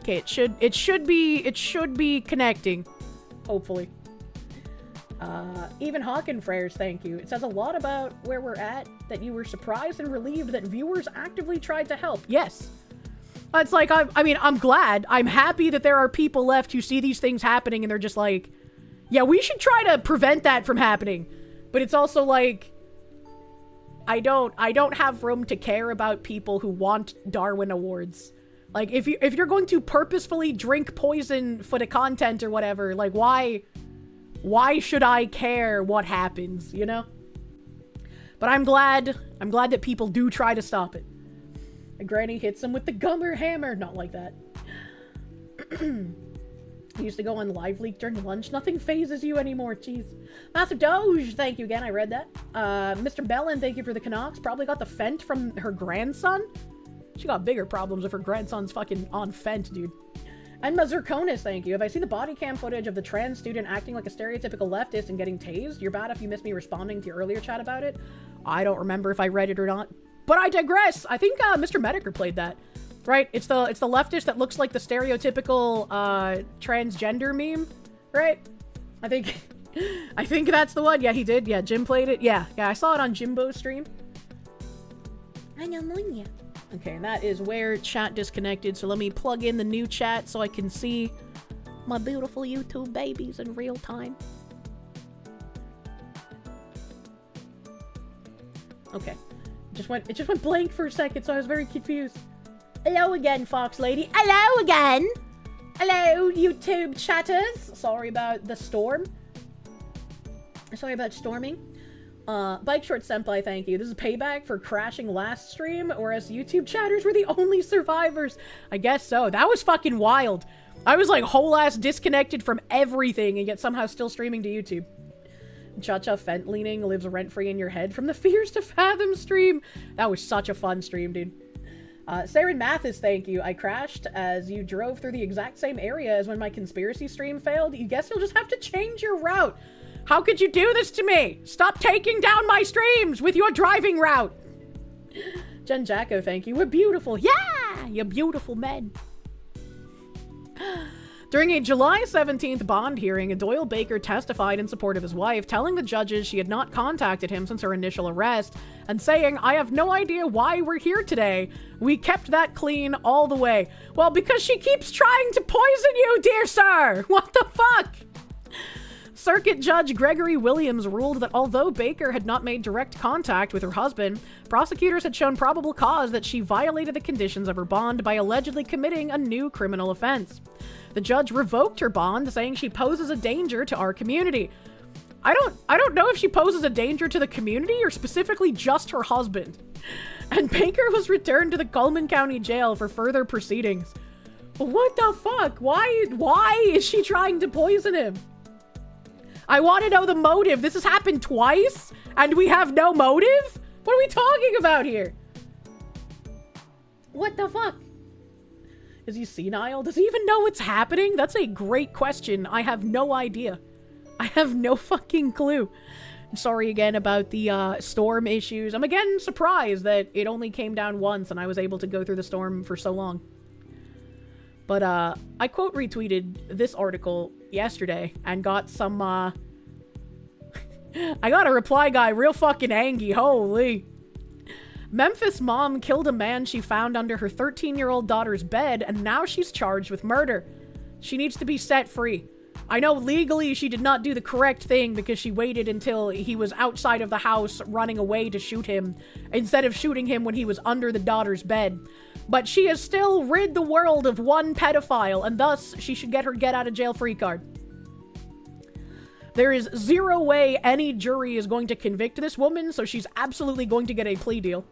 Okay, it should be connecting. Hopefully. Even Hawken Freyers, thank you. It says a lot about where we're at, that you were surprised and relieved that viewers actively tried to help. Yes. It's like, I mean, I'm glad. I'm happy that there are people left who see these things happening and they're just like, yeah, we should try to prevent that from happening. But it's also like, I don't have room to care about people who want Darwin Awards. Like, if you're going to purposefully drink poison for the content or whatever, like, why should I care what happens, you know? But I'm glad that people do try to stop it. And Granny hits him with the gummer hammer. Not like that. I used to go on Live Leak during lunch. Nothing phases you anymore. Jeez. Massive Doge, thank you again. I read that. Mr. Bellin, thank you for the Canucks. Probably got the Fent from her grandson. She got bigger problems if her grandson's fucking on Fent, dude. And Mazurkonis, thank you. Have I seen the body cam footage of the trans student acting like a stereotypical leftist and getting tased? You're bad if you missed me responding to your earlier chat about it. I don't remember if I read it or not. But I digress. I think Mr. Mediker played that. Right? It's the leftist that looks like the stereotypical transgender meme. Right? I think that's the one. Yeah, he did. Yeah, Jim played it. Yeah, I saw it on Jimbo's stream. Okay, and that is where chat disconnected. So let me plug in the new chat so I can see my beautiful YouTube babies in real time. Okay. It just went blank for a second, so I was very confused. Hello again, Fox Lady. Hello again! Hello, YouTube chatters! Sorry about the storm. Sorry about storming. Bike Short Senpai, thank you. This is payback for crashing last stream, or as YouTube chatters were the only survivors. I guess so. That was fucking wild. I was like whole ass disconnected from everything, and yet somehow still streaming to YouTube. Cha-Cha Fent leaning lives rent-free in your head from the Fears to Fathom stream. That was such a fun stream, dude. Saren Mathis, thank you. I crashed as you drove through the exact same area as when my conspiracy stream failed. You guess you'll just have to change your route. How could you do this to me? Stop taking down my streams with your driving route. Jen Jacko, thank you. We're beautiful. Yeah! You're beautiful men. During a July 17th bond hearing, Doyle Baker testified in support of his wife, telling the judges she had not contacted him since her initial arrest, and saying, I have no idea why we're here today. We kept that clean all the way. Well, because she keeps trying to poison you, dear sir! What the fuck? Circuit Judge Gregory Williams ruled that although Baker had not made direct contact with her husband, prosecutors had shown probable cause that she violated the conditions of her bond by allegedly committing a new criminal offense. The judge revoked her bond, saying she poses a danger to our community. I don't know if she poses a danger to the community or specifically just her husband. And Baker was returned to the Cullman County Jail for further proceedings. What the fuck? Why is she trying to poison him? I want to know the motive. This has happened twice, and we have no motive? What are we talking about here? What the fuck? Is he senile? Does he even know what's happening? That's a great question. I have no idea. I have no fucking clue. I'm sorry again about the storm issues. I'm again surprised that it only came down once and I was able to go through the storm for so long. But I quote retweeted this article yesterday and got some I got a reply guy real fucking angry. Holy. Memphis mom killed a man she found under her 13-year-old daughter's bed, and now she's charged with murder. She needs to be set free. I know legally she did not do the correct thing because she waited until he was outside of the house running away to shoot him, instead of shooting him when he was under the daughter's bed. But she has still rid the world of one pedophile, and thus she should get her get-out-of-jail-free card. There is zero way any jury is going to convict this woman, so she's absolutely going to get a plea deal.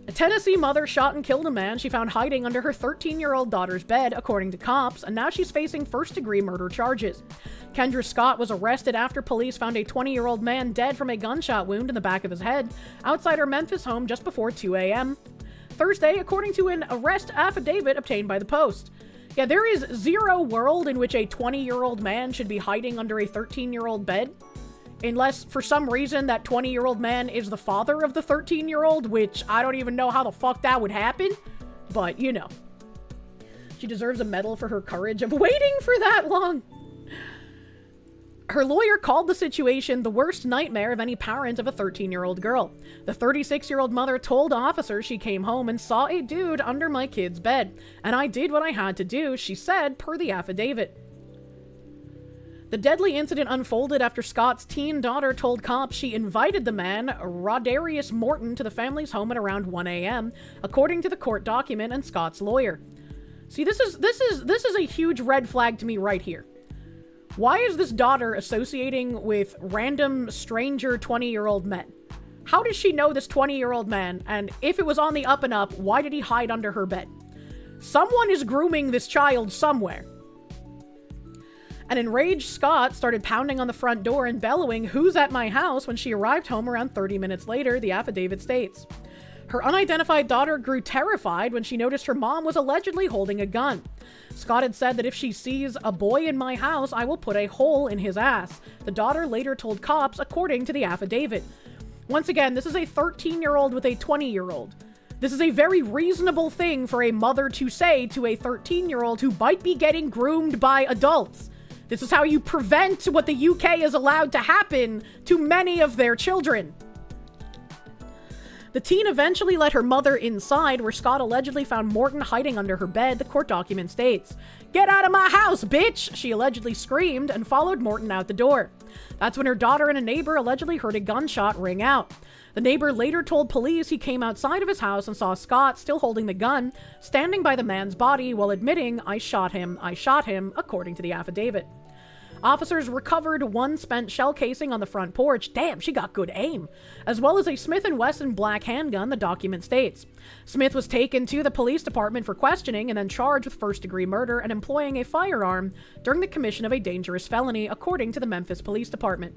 A Tennessee mother shot and killed a man she found hiding under her 13-year-old daughter's bed, according to cops, and now she's facing first-degree murder charges. Kendra Scott was arrested after police found a 20-year-old man dead from a gunshot wound in the back of his head outside her Memphis home just before 2 a.m. Thursday, according to an arrest affidavit obtained by the Post. Yeah, there is zero world in which a 20-year-old man should be hiding under a 13-year-old bed. Unless, for some reason, that 20-year-old man is the father of the 13-year-old, which I don't even know how the fuck that would happen. But, you know. She deserves a medal for her courage of waiting for that long. Her lawyer called the situation the worst nightmare of any parent of a 13-year-old girl. The 36-year-old mother told officers she came home and saw a dude under my kid's bed, and I did what I had to do, she said, per the affidavit. The deadly incident unfolded after Scott's teen daughter told cops she invited the man, Rodarius Morton, to the family's home at around 1 a.m., according to the court document and Scott's lawyer. See, this is a huge red flag to me right here. Why is this daughter associating with random stranger 20-year-old men? How does she know this 20-year-old man? And if it was on the up and up, why did he hide under her bed? Someone is grooming this child somewhere. An enraged Scott started pounding on the front door and bellowing, "Who's at my house?" when she arrived home around 30 minutes later, the affidavit states. Her unidentified daughter grew terrified when she noticed her mom was allegedly holding a gun. Scott had said that if she sees a boy in my house, I will put a hole in his ass. The daughter later told cops, according to the affidavit. Once again, this is a 13-year-old with a 20-year-old. This is a very reasonable thing for a mother to say to a 13-year-old who might be getting groomed by adults. This is how you prevent what the UK is allowed to happen to many of their children. The teen eventually let her mother inside, where Scott allegedly found Morton hiding under her bed, the court document states. "Get out of my house, bitch!" she allegedly screamed and followed Morton out the door. That's when her daughter and a neighbor allegedly heard a gunshot ring out. The neighbor later told police he came outside of his house and saw Scott, still holding the gun, standing by the man's body while admitting, I shot him, according to the affidavit. Officers recovered one spent shell casing on the front porch. Damn, she got good aim. As well as a Smith & Wesson black handgun, the document states. Smith was taken to the police department for questioning and then charged with first-degree murder and employing a firearm during the commission of a dangerous felony, according to the Memphis Police Department.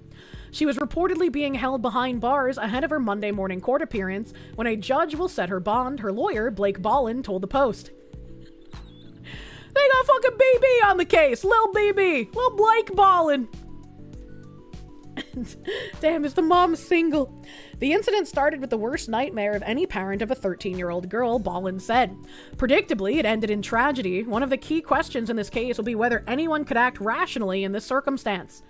She was reportedly being held behind bars ahead of her Monday morning court appearance when a judge will set her bond, her lawyer, Blake Ballin, told the Post. They got fucking BB on the case. Lil BB. Lil Blake Ballin. Damn, is the mom single? The incident started with the worst nightmare of any parent of a 13-year-old girl, Ballin said. Predictably, it ended in tragedy. One of the key questions in this case will be whether anyone could act rationally in this circumstance.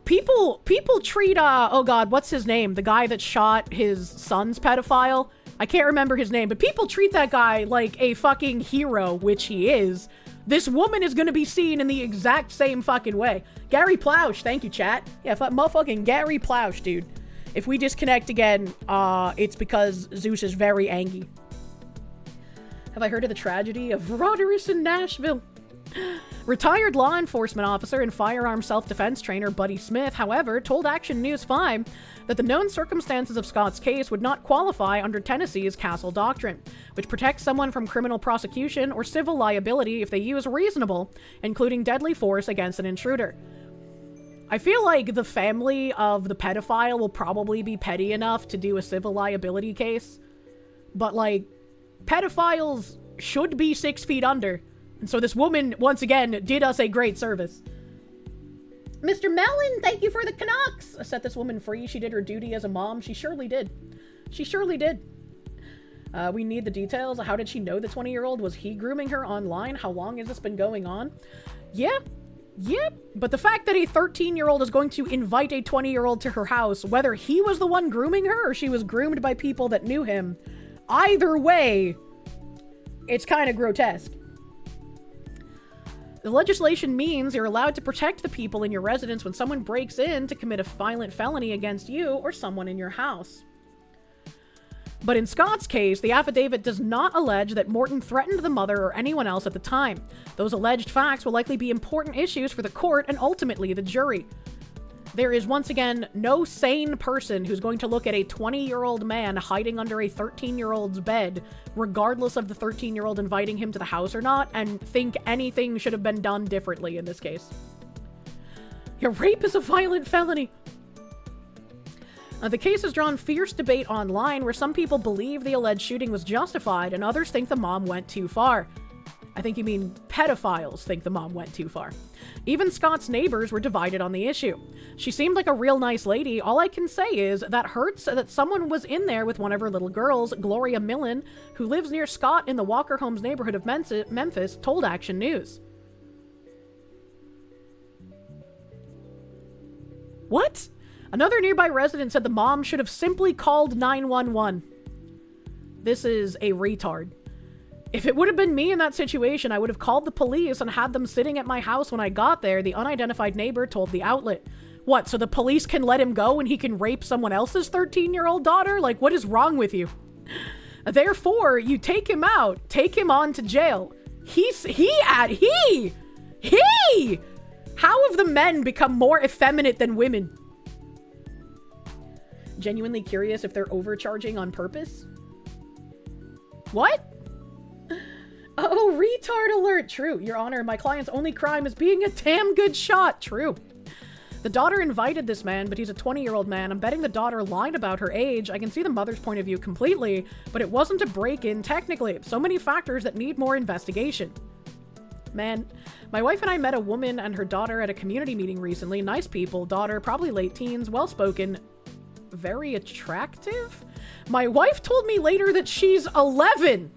People treat, oh god, what's his name? The guy that shot his son's pedophile? I can't remember his name, but people treat that guy like a fucking hero, which he is. This woman is gonna be seen in the exact same fucking way. Gary Ploush, thank you, chat. Yeah, motherfucking Gary Ploush, dude. If we disconnect again, it's because Zeus is very angry. Have I heard of the tragedy of Rodarius in Nashville? Retired law enforcement officer and firearm self-defense trainer Buddy Smith, however, told Action News 5 that the known circumstances of Scott's case would not qualify under Tennessee's Castle Doctrine, which protects someone from criminal prosecution or civil liability if they use reasonable, including deadly force against an intruder. I feel like the family of the pedophile will probably be petty enough to do a civil liability case, but like, pedophiles should be 6 feet under. And so this woman, once again, did us a great service. Mr. Mellon, thank you for the Canucks! Set this woman free. She did her duty as a mom. She surely did. She surely did. We need the details. How did she know the 20-year-old? Was he grooming her online? How long has this been going on? Yeah. Yep. But the fact that a 13-year-old is going to invite a 20-year-old to her house, whether he was the one grooming her or she was groomed by people that knew him, either way, it's kind of grotesque. The legislation means you're allowed to protect the people in your residence when someone breaks in to commit a violent felony against you or someone in your house. But in Scott's case, the affidavit does not allege that Morton threatened the mother or anyone else at the time. Those alleged facts will likely be important issues for the court and ultimately the jury. There is, once again, no sane person who's going to look at a 20-year-old man hiding under a 13-year-old's bed, regardless of the 13-year-old inviting him to the house or not, and think anything should have been done differently in this case. Your rape is a violent felony. The case has drawn fierce debate online, where some people believe the alleged shooting was justified and others think the mom went too far. I think you mean pedophiles think the mom went too far. Even Scott's neighbors were divided on the issue. She seemed like a real nice lady. All I can say is that hurts that someone was in there with one of her little girls. Gloria Millen, who lives near Scott in the Walker Homes neighborhood of Memphis, told Action News. What? Another nearby resident said the mom should have simply called 911. This is a retard. If it would have been me in that situation, I would have called the police and had them sitting at my house when I got there, the unidentified neighbor told the outlet. What, so the police can let him go and he can rape someone else's 13-year-old daughter? Like, what is wrong with you? Therefore, you take him out, take him on to jail. How have the men become more effeminate than women? Genuinely curious if they're overcharging on purpose? What? Oh, retard alert. True. Your Honor, my client's only crime is being a damn good shot. True. The daughter invited this man, but he's a 20-year-old man. I'm betting the daughter lied about her age. I can see the mother's point of view completely, but it wasn't a break-in technically. So many factors that need more investigation. Man, my wife and I met a woman and her daughter at a community meeting recently. Nice people. Daughter, probably late teens, well-spoken, very attractive. My wife told me later that she's 11.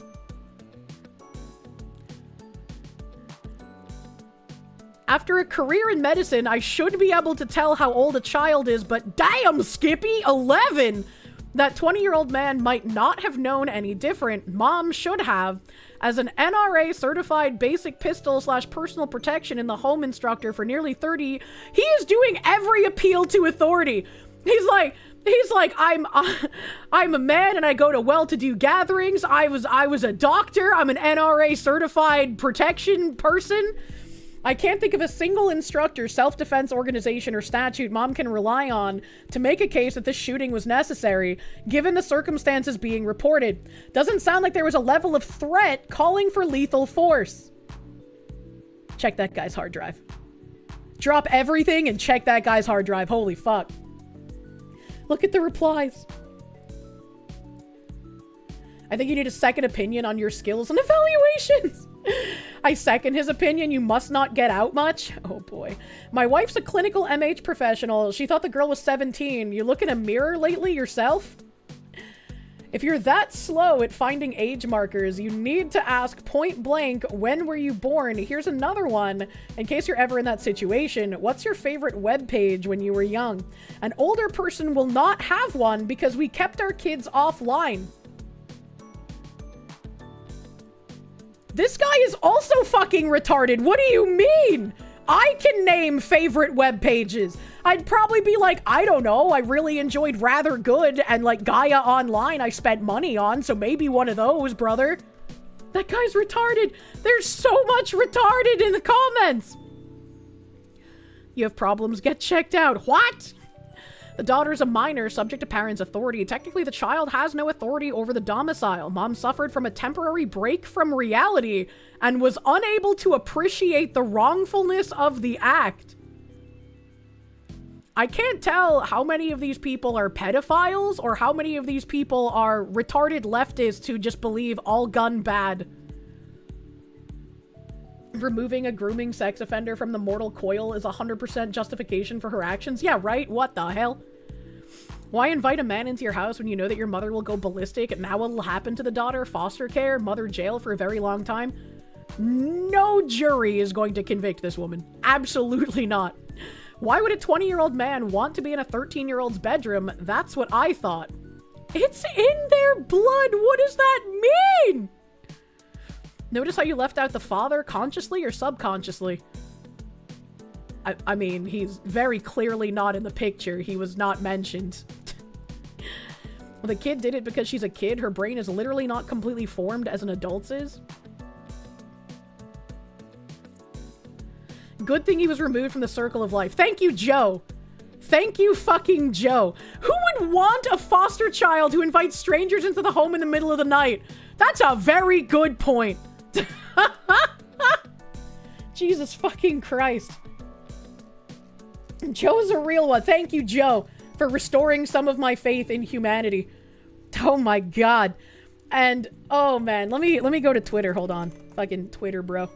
After a career in medicine, I should be able to tell how old a child is, but damn, Skippy, 11! That 20-year-old man might not have known any different. Mom should have. As an NRA certified basic pistol / personal protection in the home instructor for nearly 30, he is doing every appeal to authority. He's like, I'm a man and I go to well-to-do gatherings. I was a doctor. I'm an NRA certified protection person. I can't think of a single instructor, self-defense organization, or statute Mom can rely on to make a case that this shooting was necessary, given the circumstances being reported. Doesn't sound like there was a level of threat calling for lethal force. Check that guy's hard drive. Drop everything and check that guy's hard drive. Holy fuck. Look at the replies. I think you need a second opinion on your skills and evaluations. I second his opinion. You must not get out much. Oh boy. My wife's a clinical MH professional. She thought the girl was 17. You look in a mirror lately yourself? If you're that slow at finding age markers, you need to ask point blank, when were you born? Here's another one. In case you're ever in that situation, what's your favorite web page when you were young? An older person will not have one because we kept our kids offline. This guy is also fucking retarded. What do you mean? I can name favorite web pages. I'd probably be like, I don't know. I really enjoyed Rather Good and like Gaia Online I spent money on. So maybe one of those, brother. That guy's retarded. There's so much retarded in the comments. You have problems, get checked out. What? The daughter's a minor, subject to parents' authority. Technically, the child has no authority over the domicile. Mom suffered from a temporary break from reality and was unable to appreciate the wrongfulness of the act. I can't tell how many of these people are pedophiles or how many of these people are retarded leftists who just believe all gun bad. Removing a grooming sex offender from the mortal coil is 100% justification for her actions. Yeah, right? What the hell? Why invite a man into your house when you know that your mother will go ballistic and now what will happen to the daughter? Foster care, mother jail for a very long time? No jury is going to convict this woman. Absolutely not. Why would a 20-year-old man want to be in a 13-year-old's bedroom? That's what I thought. It's in their blood. What does that mean? Notice how you left out the father consciously or subconsciously? I mean, he's very clearly not in the picture. He was not mentioned. Well, the kid did it because she's a kid. Her brain is literally not completely formed as an adult's is. Good thing he was removed from the circle of life. Thank you, Joe. Thank you, fucking Joe. Who would want a foster child who invites strangers into the home in the middle of the night? That's a very good point. Jesus fucking Christ. Joe's a real one. Thank you, Joe, for restoring some of my faith in humanity. Oh my God. And, oh man, let me go to Twitter, hold on. Fucking Twitter, bro.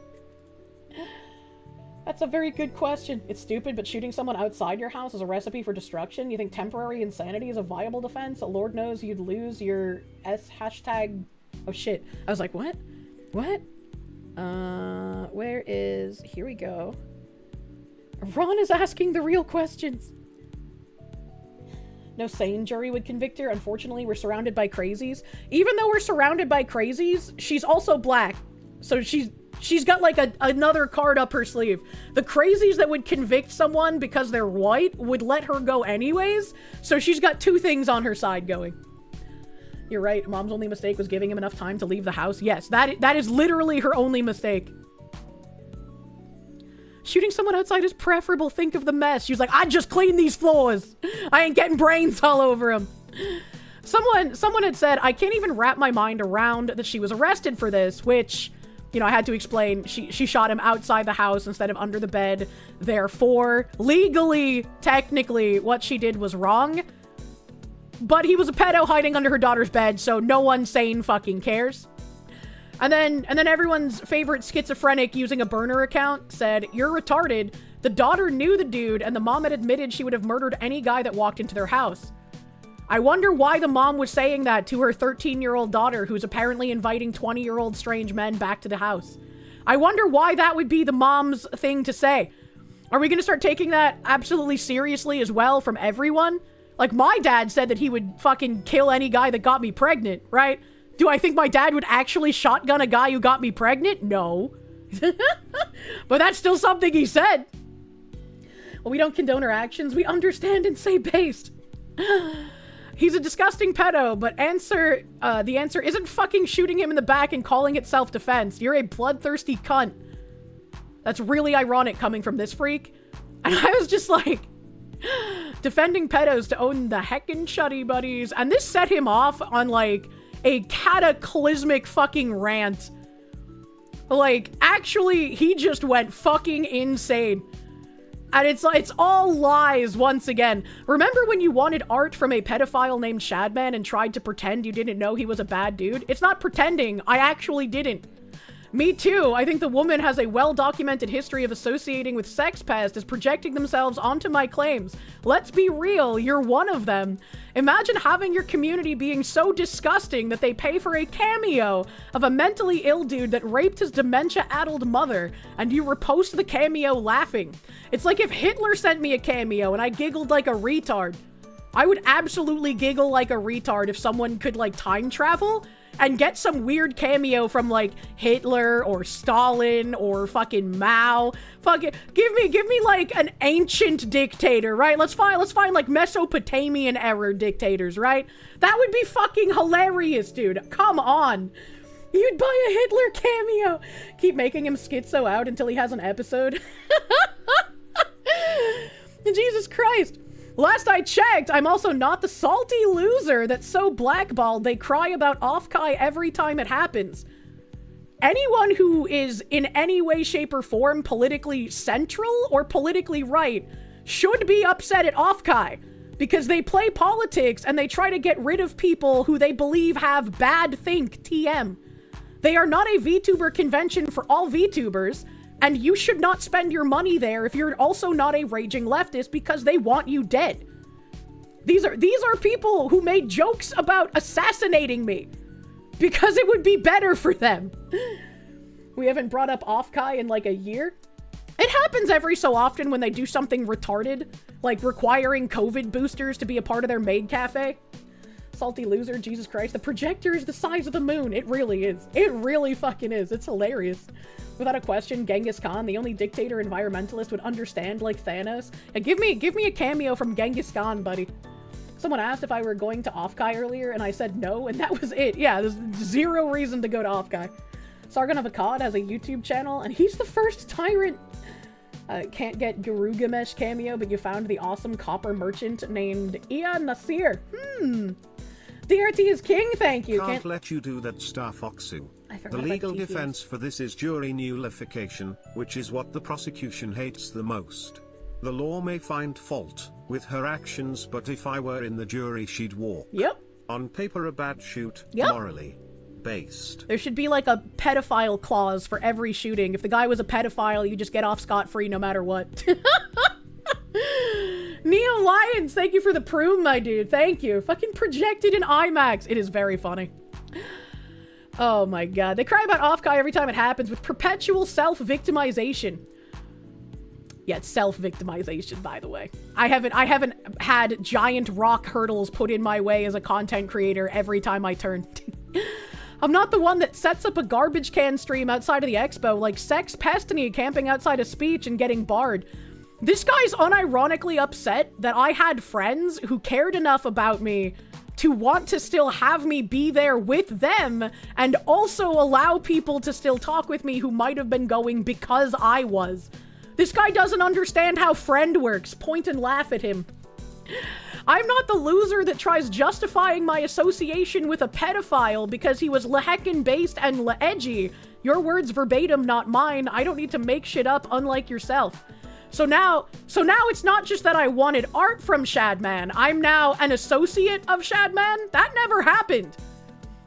That's a very good question. It's stupid, but shooting someone outside your house is a recipe for destruction. You think temporary insanity is a viable defense? Lord knows you'd lose your S hashtag... Oh shit. I was like, what? What? Where is... Here we go. Ron is asking the real questions. No sane jury would convict her. Unfortunately, we're surrounded by crazies. Even though we're surrounded by crazies, she's also black. So she's got like another card up her sleeve. The crazies that would convict someone because they're white would let her go anyways. So she's got two things on her side going. You're right. Mom's only mistake was giving him enough time to leave the house. Yes, that is literally her only mistake. Shooting someone outside is preferable. Think of the mess. She was like, I just cleaned these floors. I ain't getting brains all over them. Someone had said, I can't even wrap my mind around that she was arrested for this, which, you know, I had to explain. She shot him outside the house instead of under the bed. Therefore, legally, technically, what she did was wrong. But he was a pedo hiding under her daughter's bed, so no one sane fucking cares. And then everyone's favorite schizophrenic using a burner account said, you're retarded. The daughter knew the dude, and the mom had admitted she would have murdered any guy that walked into their house. I wonder why the mom was saying that to her 13-year-old daughter, who's apparently inviting 20-year-old strange men back to the house. I wonder why that would be the mom's thing to say. Are we going to start taking that absolutely seriously as well from everyone? Like, my dad said that he would fucking kill any guy that got me pregnant, right? Do I think my dad would actually shotgun a guy who got me pregnant? No. But that's still something he said. Well, we don't condone her actions. We understand and say based. He's a disgusting pedo, but the answer isn't fucking shooting him in the back and calling it self-defense. You're a bloodthirsty cunt. That's really ironic coming from this freak. And I was just like... defending pedos to own the heckin' shuddy buddies. And this set him off on, like... a cataclysmic fucking rant. Like, actually, he just went fucking insane. And it's all lies once again. Remember when you wanted art from a pedophile named Shadman and tried to pretend you didn't know he was a bad dude? It's not pretending. I actually didn't. Me too. I think the woman has a well-documented history of associating with sex pests as projecting themselves onto my claims. Let's be real, you're one of them. Imagine having your community being so disgusting that they pay for a cameo of a mentally ill dude that raped his dementia-addled mother, and you repost the cameo laughing. It's like if Hitler sent me a cameo and I giggled like a retard. I would absolutely giggle like a retard if someone could, like, time travel and get some weird cameo from, like, Hitler or Stalin or fucking Mao. Fucking give me like an ancient dictator, right? Let's find like Mesopotamian era dictators, right? That would be fucking hilarious, dude. Come on. You'd buy a Hitler cameo. Keep making him schizo out until he has an episode. Jesus Christ. Last I checked, I'm also not the salty loser that's so blackballed they cry about Okage every time it happens. Anyone who is in any way, shape, or form politically central or politically right should be upset at Okage because they play politics and they try to get rid of people who they believe have bad think TM. They are not a VTuber convention for all VTubers. And you should not spend your money there if you're also not a raging leftist because they want you dead. These are people who made jokes about assassinating me because it would be better for them. We haven't brought up Okage in like a year. It happens every so often when they do something retarded, like requiring COVID boosters to be a part of their maid cafe. Salty loser, Jesus Christ. The projector is the size of the moon. It really is. It really fucking is. It's hilarious. Without a question, Genghis Khan, the only dictator environmentalist would understand like Thanos. And give me a cameo from Genghis Khan, buddy. Someone asked if I were going to Okage earlier, and I said no, and that was it. Yeah, there's zero reason to go to Okage. Sargon of Akkad has a YouTube channel, and he's the first tyrant. Can't get Garugamesh cameo, but you found the awesome copper merchant named Ian Nasir. DRT is king, thank you. Can't let you do that, Star Foxu. The legal defense for this is jury nullification, which is what the prosecution hates the most. The law may find fault with her actions, but if I were in the jury, she'd walk. Yep. On paper, a bad shoot, yep. Morally. based. There should be like a pedophile clause for every shooting. If the guy was a pedophile, you just get off scot-free no matter what. Neo Lions, thank you for the prune, my dude. Thank you. Fucking projected in IMAX. It is very funny. Oh my god. They cry about Okage every time it happens with perpetual self-victimization. Yeah, it's self-victimization, by the way. I haven't had giant rock hurdles put in my way as a content creator every time I turn. I'm not the one that sets up a garbage can stream outside of the expo like Sex Pastry camping outside a speech and getting barred. This guy's unironically upset that I had friends who cared enough about me to want to still have me be there with them and also allow people to still talk with me who might have been going because I was. This guy doesn't understand how friend works. Point and laugh at him. I'm not the loser that tries justifying my association with a pedophile because he was leheckin based and le-edgy. Your words verbatim, not mine. I don't need to make shit up, unlike yourself. So now it's not just that I wanted art from Shadman. I'm now an associate of Shadman? That never happened.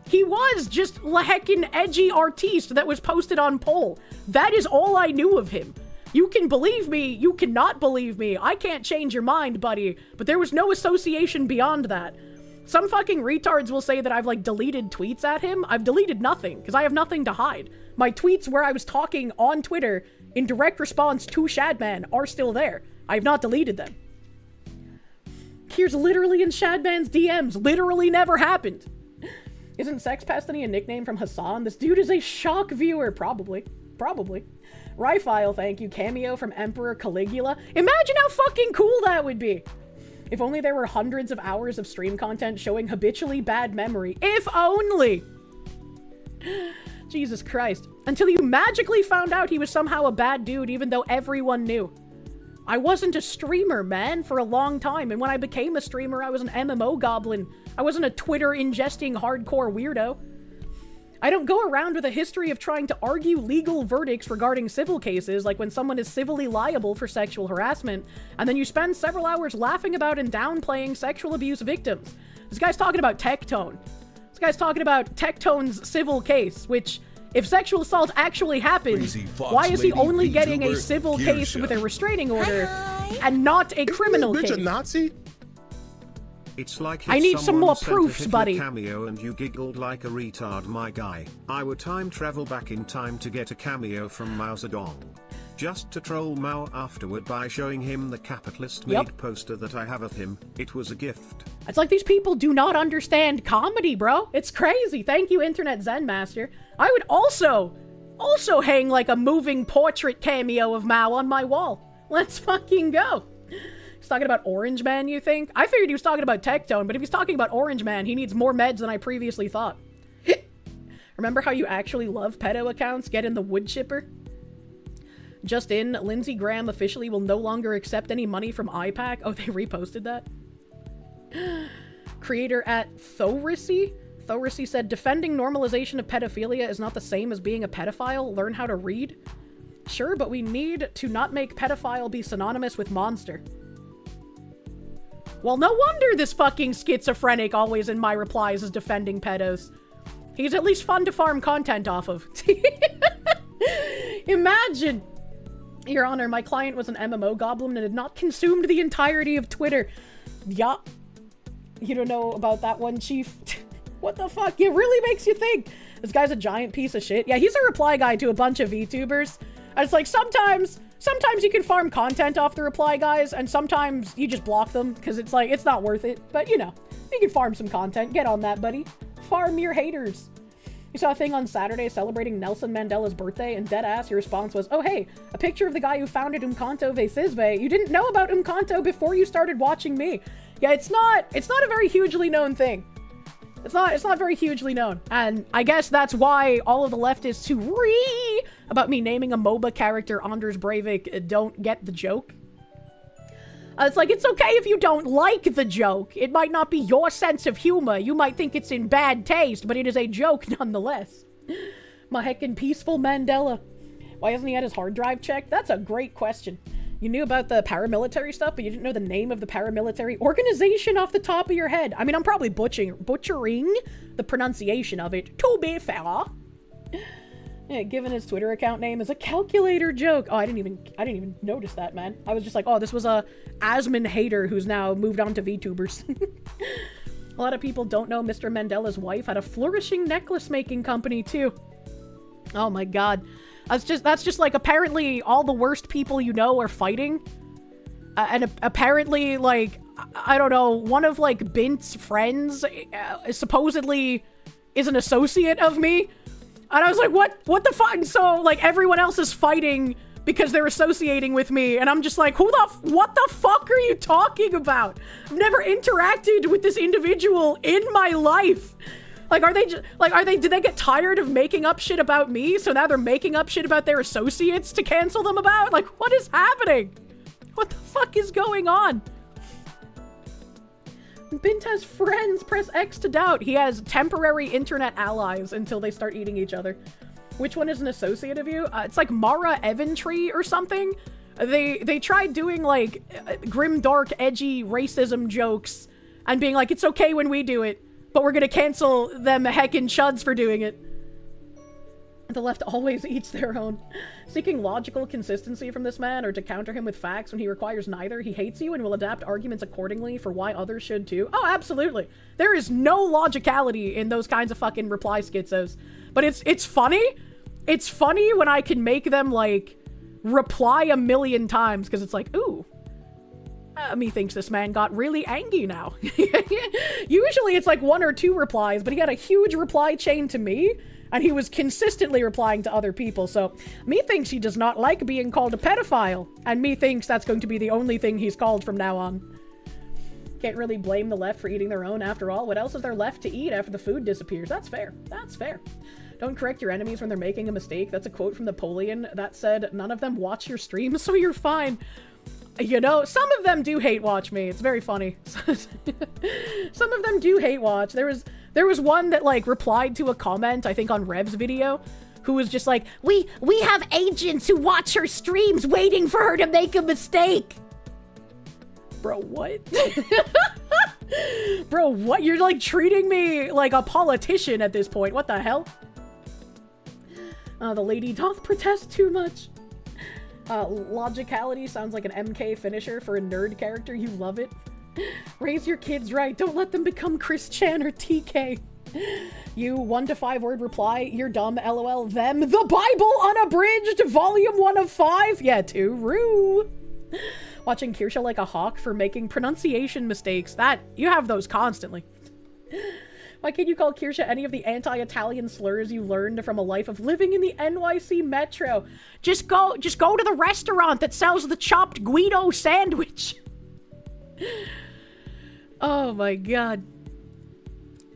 He was just leheckin edgy artiste that was posted on poll. That is all I knew of him. You can believe me, you cannot believe me. I can't change your mind, buddy. But there was no association beyond that. Some fucking retards will say that I've, like, deleted tweets at him. I've deleted nothing, because I have nothing to hide. My tweets where I was talking on Twitter in direct response to Shadman are still there. I have not deleted them. Here's literally in Shadman's DMs. Literally never happened. Isn't Sex Pastry a nickname from Hassan? This dude is a shock viewer. Probably. Probably. Ryfile, thank you. Cameo from Emperor Caligula. Imagine how fucking cool that would be. If only there were hundreds of hours of stream content showing habitually bad memory. If only! Jesus Christ. Until you magically found out he was somehow a bad dude even though everyone knew. I wasn't a streamer, man, for a long time. And when I became a streamer, I was an MMO goblin. I wasn't a Twitter ingesting hardcore weirdo. I don't go around with a history of trying to argue legal verdicts regarding civil cases, like when someone is civilly liable for sexual harassment, and then you spend several hours laughing about and downplaying sexual abuse victims. This guy's talking about Tectone. This guy's talking about Tectone's civil case, which, if sexual assault actually happened, why is he only getting a civil case with a restraining order and not a criminal case? Bitch a Nazi? It's like I need some more proofs, buddy. Cameo and you giggled like a retard, my guy. I would time travel back in time to get a cameo from Mao Zedong. Just to troll Mao afterward by showing him the capitalist made poster that I have of him. It was a gift. It's like these people do not understand comedy, bro. It's crazy. Thank you, Internet Zen Master. I would also hang like a moving portrait cameo of Mao on my wall. Let's fucking go. He's talking about Orange Man, you think? I figured he was talking about Tectone, but if he's talking about Orange Man, he needs more meds than I previously thought. Remember how you actually love pedo accounts? Get in the wood chipper? Just in, Lindsey Graham officially will no longer accept any money from IPAC. Oh, they reposted that? Creator at Thorisy? Thorisy said, defending normalization of pedophilia is not the same as being a pedophile. Learn how to read. Sure, but we need to not make pedophile be synonymous with monster. Well, no wonder this fucking schizophrenic always in my replies is defending pedos. He's at least fun to farm content off of. Imagine! Your Honor, my client was an MMO goblin and had not consumed the entirety of Twitter. Yeah. You don't know about that one, Chief? What the fuck? It really makes you think. This guy's a giant piece of shit. Yeah, he's a reply guy to a bunch of VTubers. And it's like, sometimes you can farm content off the reply guys, and sometimes you just block them, because it's like, it's not worth it. But, you know, you can farm some content. Get on that, buddy. Farm your haters. You saw a thing on Saturday celebrating Nelson Mandela's birthday, and deadass, your response was, oh hey, a picture of the guy who founded Umkhonto ve Sizwe. You didn't know about Umkhonto before you started watching me. Yeah, it's not a very hugely known thing. It's not very hugely known. And I guess that's why all of the leftists who about me naming a MOBA character Anders Breivik don't get the joke. It's like, it's okay if you don't like the joke. It might not be your sense of humor. You might think it's in bad taste, but it is a joke nonetheless. My heckin' peaceful Mandela. Why hasn't he had his hard drive checked? That's a great question. You knew about the paramilitary stuff, but you didn't know the name of the paramilitary organization off the top of your head. I mean, I'm probably butchering the pronunciation of it, to be fair. Yeah, given his Twitter account name is a calculator joke. Oh, I didn't even notice that, man. I was just like, oh, this was a Asmon hater who's now moved on to VTubers. A lot of people don't know Mr. Mandela's wife had a flourishing necklace making company too. Oh my god. That's just like, apparently all the worst people you know are fighting. And apparently, like, I don't know, one of, like, Bint's friends supposedly is an associate of me. And I was like, what the fuck? And so, like, everyone else is fighting because they're associating with me. And I'm just like, what the fuck are you talking about? I've never interacted with this individual in my life. Like, did they get tired of making up shit about me? So now they're making up shit about their associates to cancel them about? Like, what is happening? What the fuck is going on? Bint has friends. Press X to doubt. He has temporary internet allies until they start eating each other. Which one is an associate of you? It's like Mara Evantree or something. They tried doing, like, grim, dark, edgy racism jokes and being like, it's okay when we do it, but we're gonna cancel them heckin' chuds for doing it. The left always eats their own. Seeking logical consistency from this man, or to counter him with facts when he requires neither, he hates you and will adapt arguments accordingly for why others should too. Oh, absolutely. There is no logicality in those kinds of fucking reply schizos. But it's funny. It's funny when I can make them, like, reply a million times, because it's like, ooh. Methinks this man got really angry now. Usually it's like 1 or 2 replies, but he had a huge reply chain to me, and he was consistently replying to other people, so methinks he does not like being called a pedophile, and methinks that's going to be the only thing he's called from now on. Can't really blame the left for eating their own, after all. What else is there left to eat after the food disappears? That's fair. That's fair. Don't correct your enemies when they're making a mistake. That's a quote from Napoleon that said, none of them watch your streams, so you're fine. You know, some of them do hate watch me. It's very funny. Some of them do hate watch. There was one that, like, replied to a comment, I think on Rev's video, who was just like, we have agents who watch her streams waiting for her to make a mistake. Bro, what? Bro, what? You're, like, treating me like a politician at this point. What the hell? The lady doth protest too much. Logicality sounds like an MK finisher for a nerd character. You love it. Raise your kids right. Don't let them become Chris Chan or TK. You 1 to 5 word reply. You're dumb. LOL. Them. The Bible Unabridged. Volume 1 of 5. Yeah, too. Rue. Watching Kirsche like a hawk for making pronunciation mistakes. That, you have those constantly. Why can't you call Kirsche any of the anti-Italian slurs you learned from a life of living in the NYC metro? Just go to the restaurant that sells the chopped Guido sandwich. Oh my god.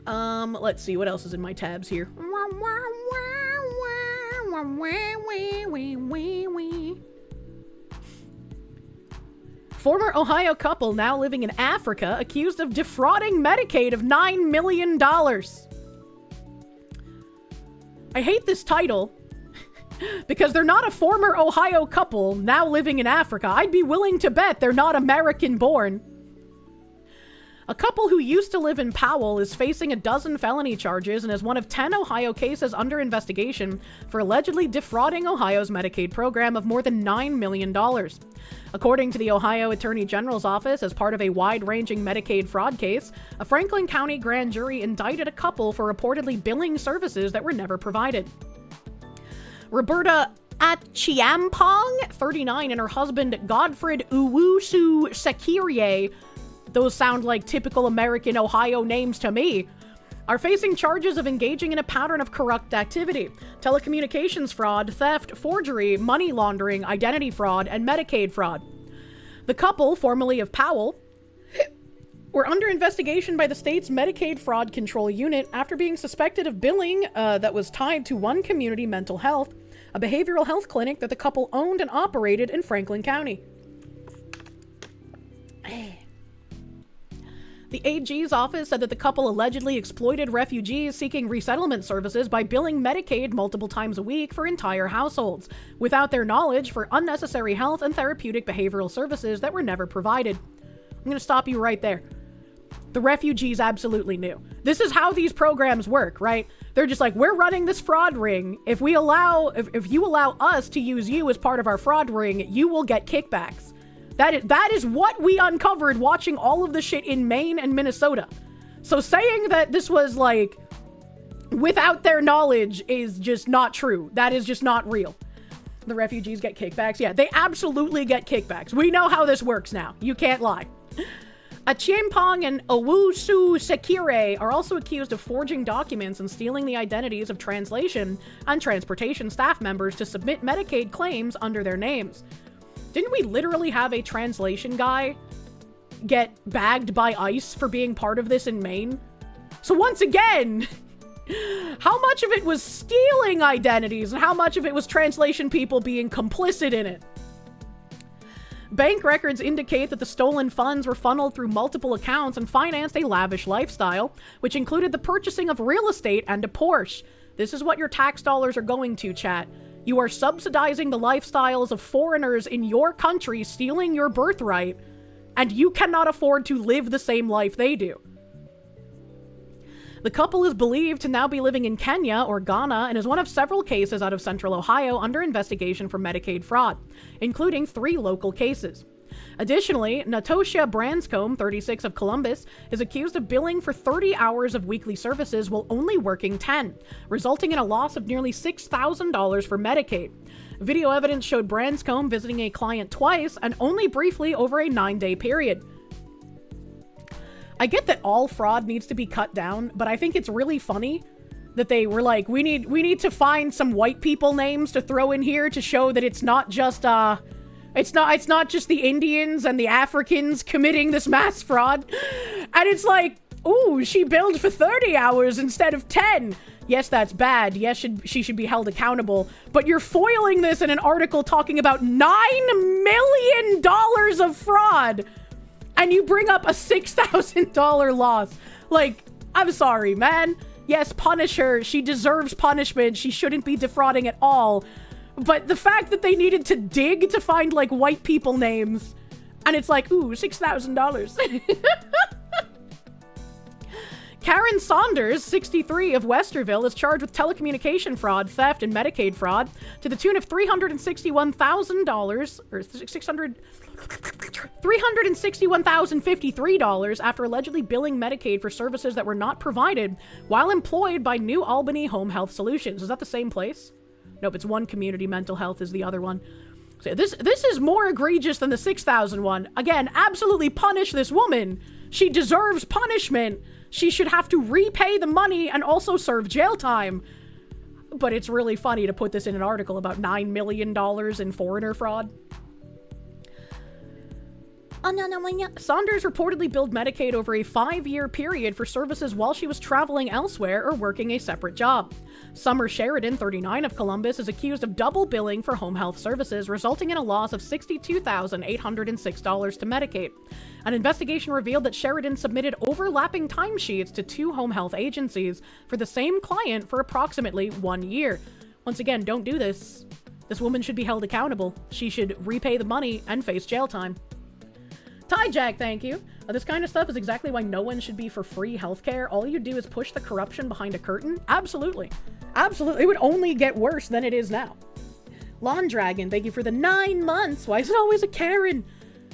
Let's see, what else is in my tabs here? Former Ohio couple now living in Africa accused of defrauding Medicaid of $9 million. I hate this title because they're not a former Ohio couple now living in Africa. I'd be willing to bet they're not American born. A couple who used to live in Powell is facing a dozen felony charges and is one of 10 Ohio cases under investigation for allegedly defrauding Ohio's Medicaid program of more than $9 million. According to the Ohio Attorney General's office, as part of a wide-ranging Medicaid fraud case, a Franklin County grand jury indicted a couple for reportedly billing services that were never provided. Roberta Achiampong, 39, and her husband Godfred Uwusu Sekirie, those sound like typical American Ohio names to me, are facing charges of engaging in a pattern of corrupt activity, telecommunications fraud, theft, forgery, money laundering, identity fraud, and Medicaid fraud. The couple, formerly of Powell, were under investigation by the state's Medicaid Fraud Control Unit after being suspected of billing that was tied to One Community Mental Health, a behavioral health clinic that the couple owned and operated in Franklin County. The The AG's office said that the couple allegedly exploited refugees seeking resettlement services by billing Medicaid multiple times a week for entire households, without their knowledge, for unnecessary health and therapeutic behavioral services that were never provided. I'm going to stop you right there. The refugees absolutely knew. This is how these programs work, right? They're just like, we're running this fraud ring. If you allow us to use you as part of our fraud ring, you will get kickbacks. That is what we uncovered watching all of the shit in Maine and Minnesota. So saying that this was like without their knowledge is just not true. That is just not real. The refugees get kickbacks. Yeah, they absolutely get kickbacks. We know how this works now. You can't lie. Chimpong and Owusu Sekire are also accused of forging documents and stealing the identities of translation and transportation staff members to submit Medicaid claims under their names. Didn't we literally have a translation guy get bagged by ICE for being part of this in Maine? So once again, how much of it was stealing identities and how much of it was translation people being complicit in it? Bank records indicate that the stolen funds were funneled through multiple accounts and financed a lavish lifestyle, which included the purchasing of real estate and a Porsche. This is what your tax dollars are going to, chat. You are subsidizing the lifestyles of foreigners in your country, stealing your birthright, and you cannot afford to live the same life they do. The couple is believed to now be living in Kenya or Ghana and is one of several cases out of central Ohio under investigation for Medicaid fraud, including 3 local cases. Additionally, Natosha Branscombe, 36 of Columbus, is accused of billing for 30 hours of weekly services while only working 10, resulting in a loss of nearly $6,000 for Medicaid. Video evidence showed Branscombe visiting a client twice and only briefly over a 9-day period. I get that all fraud needs to be cut down, but I think it's really funny that they were like, we need to find some white people names to throw in here to show that it's not just it's not just the Indians and the Africans committing this mass fraud. And it's like, ooh, she billed for 30 hours instead of 10. Yes, that's bad. Yes, she should be held accountable. But you're foiling this in an article talking about $9 million of fraud. And you bring up a $6,000 loss. Like, I'm sorry, man. Yes, punish her. She deserves punishment. She shouldn't be defrauding at all. But the fact that they needed to dig to find, like, white people names. And it's like, ooh, $6,000. Karen Saunders, 63 of Westerville, is charged with telecommunication fraud, theft, and Medicaid fraud to the tune of $361,000, or $361,053 after allegedly billing Medicaid for services that were not provided while employed by New Albany Home Health Solutions. Is that the same place? Nope, it's One Community Mental Health is the other one. So this is more egregious than the 6,000 one. Again, absolutely punish this woman. She deserves punishment. She should have to repay the money and also serve jail time. But it's really funny to put this in an article about $9 million in foreigner fraud. Saunders reportedly billed Medicaid over a 5-year period for services while she was traveling elsewhere or working a separate job. Summer Sheridan, 39 of Columbus, is accused of double billing for home health services, resulting in a loss of $62,806 to Medicaid. An investigation revealed that Sheridan submitted overlapping timesheets to 2 home health agencies for the same client for approximately 1 year. Once again, don't do this. This woman should be held accountable. She should repay the money and face jail time. Ty Jack, thank you. This kind of stuff is exactly why no one should be for free healthcare. All you do is push the corruption behind a curtain. Absolutely. Absolutely. It would only get worse than it is now. Lawn Dragon, thank you for the 9 months. Why is it always a Karen?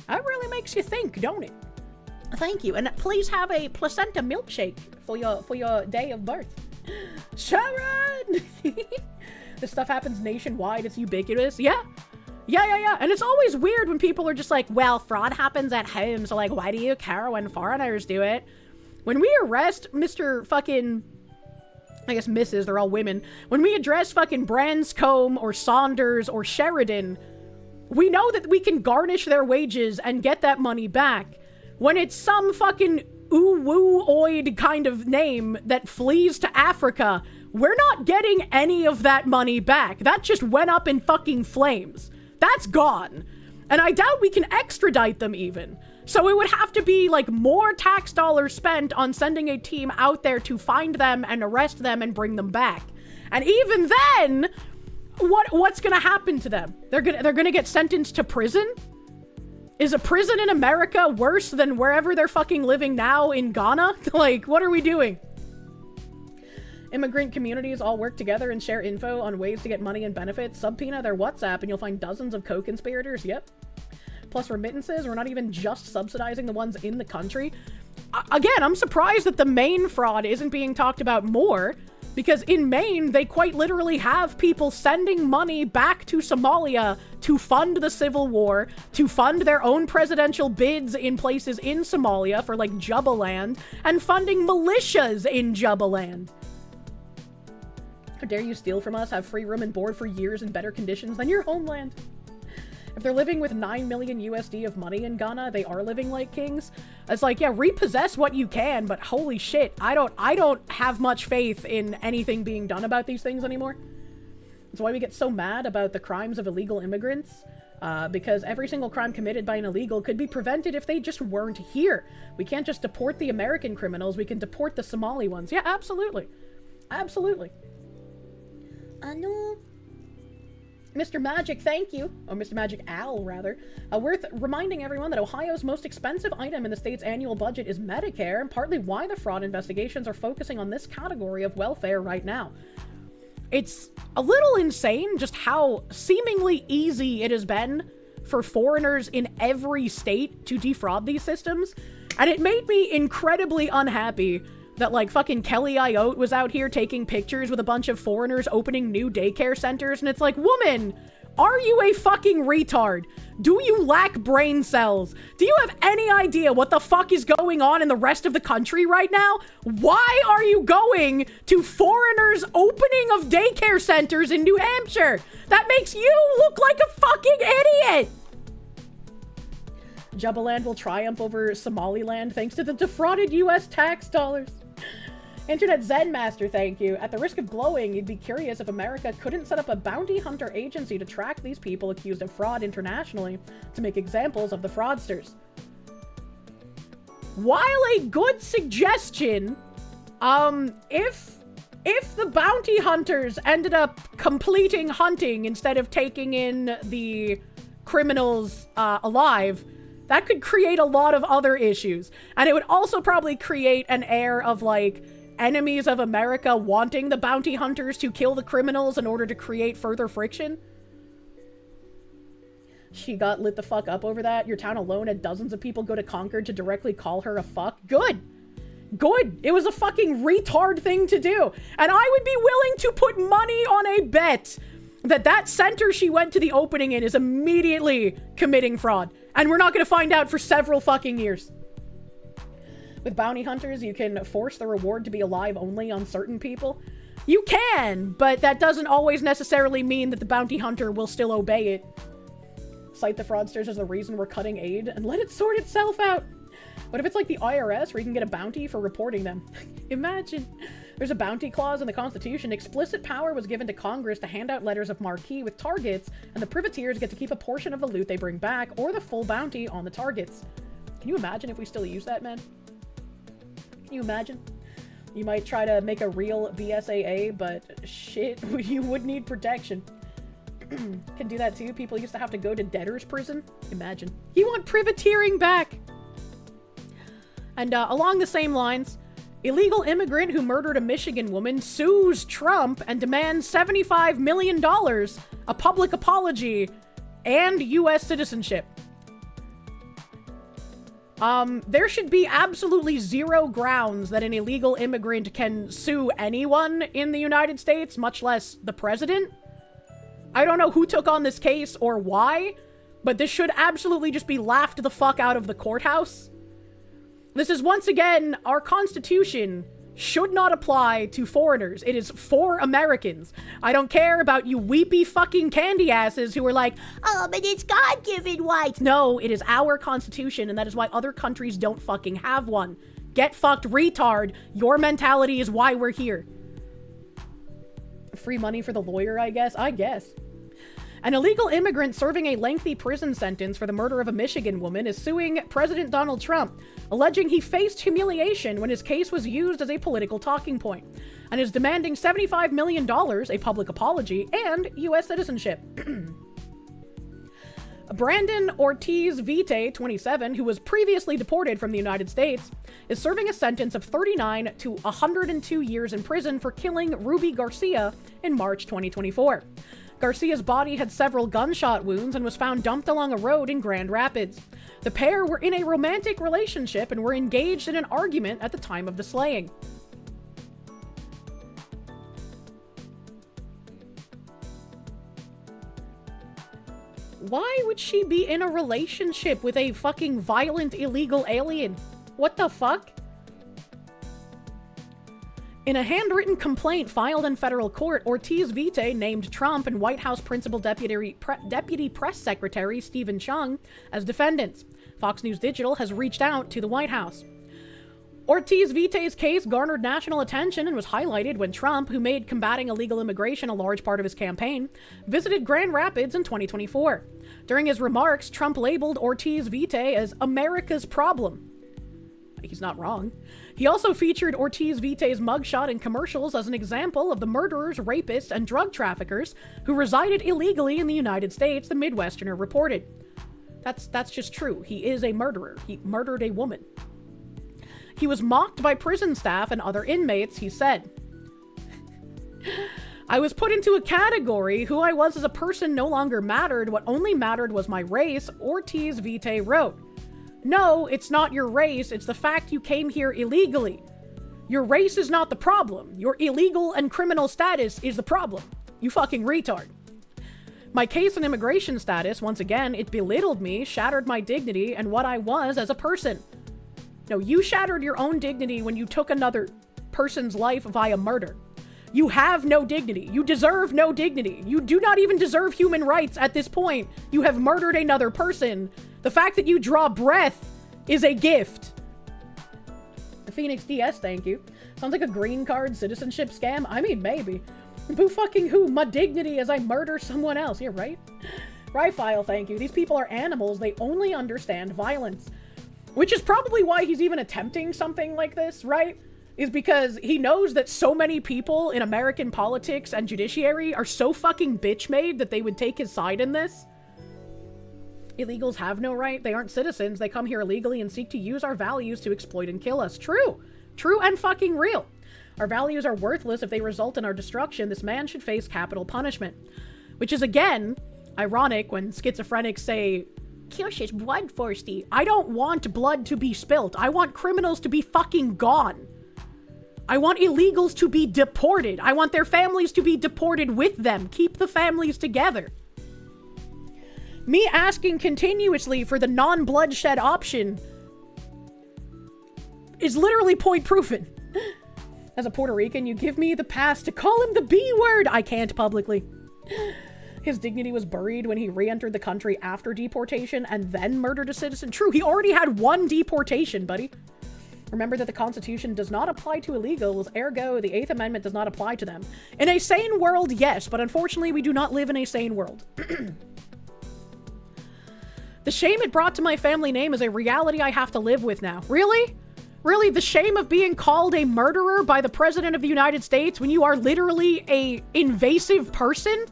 That really makes you think, don't it? Thank you. And please have a placenta milkshake for your day of birth. Sharon! This stuff happens nationwide. It's ubiquitous. Yeah. Yeah. And it's always weird when people are just like, well, fraud happens at home, so like, why do you care when foreigners do it? When we arrest Mr. fucking, I guess Mrs., they're all women. When we address fucking Branscombe or Saunders or Sheridan, we know that we can garnish their wages and get that money back. When it's some fucking ooh-woo-oid kind of name that flees to Africa, we're not getting any of that money back. That just went up in fucking flames. That's gone. And I doubt we can extradite them even. So it would have to be like more tax dollars spent on sending a team out there to find them and arrest them and bring them back. And even then, what's gonna happen to them? They're gonna get sentenced to prison? Is a prison in America worse than wherever they're fucking living now in Ghana? Like, what are we doing? Immigrant communities all work together and share info on ways to get money and benefits. Subpoena their WhatsApp and you'll find dozens of co-conspirators. Yep. Plus remittances. We're not even just subsidizing the ones in the country. Again, I'm surprised that the Maine fraud isn't being talked about more, because in Maine, they quite literally have people sending money back to Somalia to fund the civil war, to fund their own presidential bids in places in Somalia for like Jubaland, and funding militias in Jubaland. How dare you steal from us, have free room and board for years in better conditions than your homeland? If they're living with 9 million USD of money in Ghana, they are living like kings. It's like, yeah, repossess what you can, but holy shit, I don't have much faith in anything being done about these things anymore. That's why we get so mad about the crimes of illegal immigrants, because every single crime committed by an illegal could be prevented if they just weren't here. We can't just deport the American criminals, we can deport the Somali ones. Yeah, absolutely. Absolutely. No. Mr. Magic, thank you. Or Mr. Magic Al, rather. Worth reminding everyone that Ohio's most expensive item in the state's annual budget is Medicare, and partly why the fraud investigations are focusing on this category of welfare right now. It's a little insane just how seemingly easy it has been for foreigners in every state to defraud these systems, and it made me incredibly unhappy that, like, fucking Kelly Ayotte was out here taking pictures with a bunch of foreigners opening new daycare centers, and it's like, woman, are you a fucking retard? Do you lack brain cells? Do you have any idea what the fuck is going on in the rest of the country right now? Why are you going to foreigners' opening of daycare centers in New Hampshire? That makes you look like a fucking idiot! Jubaland will triumph over Somaliland thanks to the defrauded US tax dollars. Internet Zen Master, thank you. At the risk of glowing, you'd be curious if America couldn't set up a bounty hunter agency to track these people accused of fraud internationally to make examples of the fraudsters. While a good suggestion, if the bounty hunters ended up completing hunting instead of taking in the criminals alive, that could create a lot of other issues. And it would also probably create an air of, like, enemies of America wanting the bounty hunters to kill the criminals in order to create further friction. She got lit the fuck up over that. Your town alone had dozens of people go to Concord to directly call her a fuck. Good. Good. It was a fucking retard thing to do. And I would be willing to put money on a bet that that center she went to the opening in is immediately committing fraud. And we're not going to find out for several fucking years. With bounty hunters, you can force the reward to be alive only on certain people. You can, but that doesn't always necessarily mean that the bounty hunter will still obey it. Cite the fraudsters as the reason we're cutting aid and let it sort itself out. What if it's like the IRS where you can get a bounty for reporting them? Imagine. There's a bounty clause in the Constitution. Explicit power was given to Congress to hand out letters of marque with targets, and the privateers get to keep a portion of the loot they bring back or the full bounty on the targets. Can you imagine if we still use that, man? Can you imagine? You might try to make a real BSAA, but shit, you would need protection. Can do that too. People used to have to go to debtor's prison. Imagine. You want privateering back! And along the same lines, illegal immigrant who murdered a Michigan woman sues Trump and demands $75 million, a public apology, and U.S. citizenship. There should be absolutely zero grounds that an illegal immigrant can sue anyone in the United States, much less the president. I don't know who took on this case or why, but this should absolutely just be laughed the fuck out of the courthouse. This is, once again, our Constitution should not apply to foreigners. It is for Americans. I don't care about you weepy fucking candy asses who are like, oh, but it's God-given rights. No, it is our Constitution, and that is why other countries don't fucking have one. Get fucked, retard. Your mentality is why we're here. Free money for the lawyer, I guess. An illegal immigrant serving a lengthy prison sentence for the murder of a Michigan woman is suing President Donald Trump, alleging he faced humiliation when his case was used as a political talking point, and is demanding $75 million, a public apology, and U.S. citizenship. Brandon Ortiz Vite, 27, who was previously deported from the United States, is serving a sentence of 39 to 102 years in prison for killing Ruby Garcia in March 2024. Garcia's body had several gunshot wounds and was found dumped along a road in Grand Rapids. The pair were in a romantic relationship and were engaged in an argument at the time of the slaying. Why would she be in a relationship with a fucking violent illegal alien? What the fuck? In a handwritten complaint filed in federal court, Ortiz Vite named Trump and White House Principal Deputy Press Secretary Stephen Chung as defendants. Fox News Digital has reached out to the White House. Ortiz Vite's case garnered national attention and was highlighted when Trump, who made combating illegal immigration a large part of his campaign, visited Grand Rapids in 2024. During his remarks, Trump labeled Ortiz Vite as America's problem. He's not wrong. He also featured Ortiz Vite's mugshot in commercials as an example of the murderers, rapists, and drug traffickers who resided illegally in the United States, the Midwesterner reported. That's just true. He is a murderer. He murdered a woman. He was mocked by prison staff and other inmates, he said. I was put into a category. Who I was as a person no longer mattered. What only mattered was my race, Ortiz Vite wrote. No, it's not your race. It's the fact you came here illegally. Your race is not the problem. Your illegal and criminal status is the problem. You fucking retard. My case and immigration status, once again, it belittled me, shattered my dignity, and what I was as a person. No, you shattered your own dignity when you took another person's life via murder. You have no dignity. You deserve no dignity. You do not even deserve human rights at this point. You have murdered another person. The fact that you draw breath is a gift. The Phoenix DS, thank you. Sounds like a green card citizenship scam. I mean, maybe. Who fucking who? My dignity as I murder someone else. Yeah, right? Rifile, thank you. These people are animals. They only understand violence. Which is probably why he's even attempting something like this, right? Is because he knows that so many people in American politics and judiciary are so fucking bitch-made that they would take his side in this. Illegals have no right. They aren't citizens. They come here illegally and seek to use our values to exploit and kill us. True. True and fucking real. Our values are worthless if they result in our destruction. This man should face capital punishment. Which is, again, ironic when schizophrenics say, Kirsche is bloodthirsty. I don't want blood to be spilt. I want criminals to be fucking gone. I want illegals to be deported. I want their families to be deported with them. Keep the families together. Me asking continuously for the non-bloodshed option is literally point-proven. As a Puerto Rican, you give me the pass to call him the B word. I can't publicly. His dignity was buried when he re-entered the country after deportation and then murdered a citizen. True, he already had one deportation, buddy. Remember that the Constitution does not apply to illegals, ergo, the 8th Amendment does not apply to them. In a sane world, yes, but unfortunately, we do not live in a sane world. The shame it brought to my family name is a reality I have to live with now. Really? Really? The shame of being called a murderer by the President of the United States when you are literally a invasive person?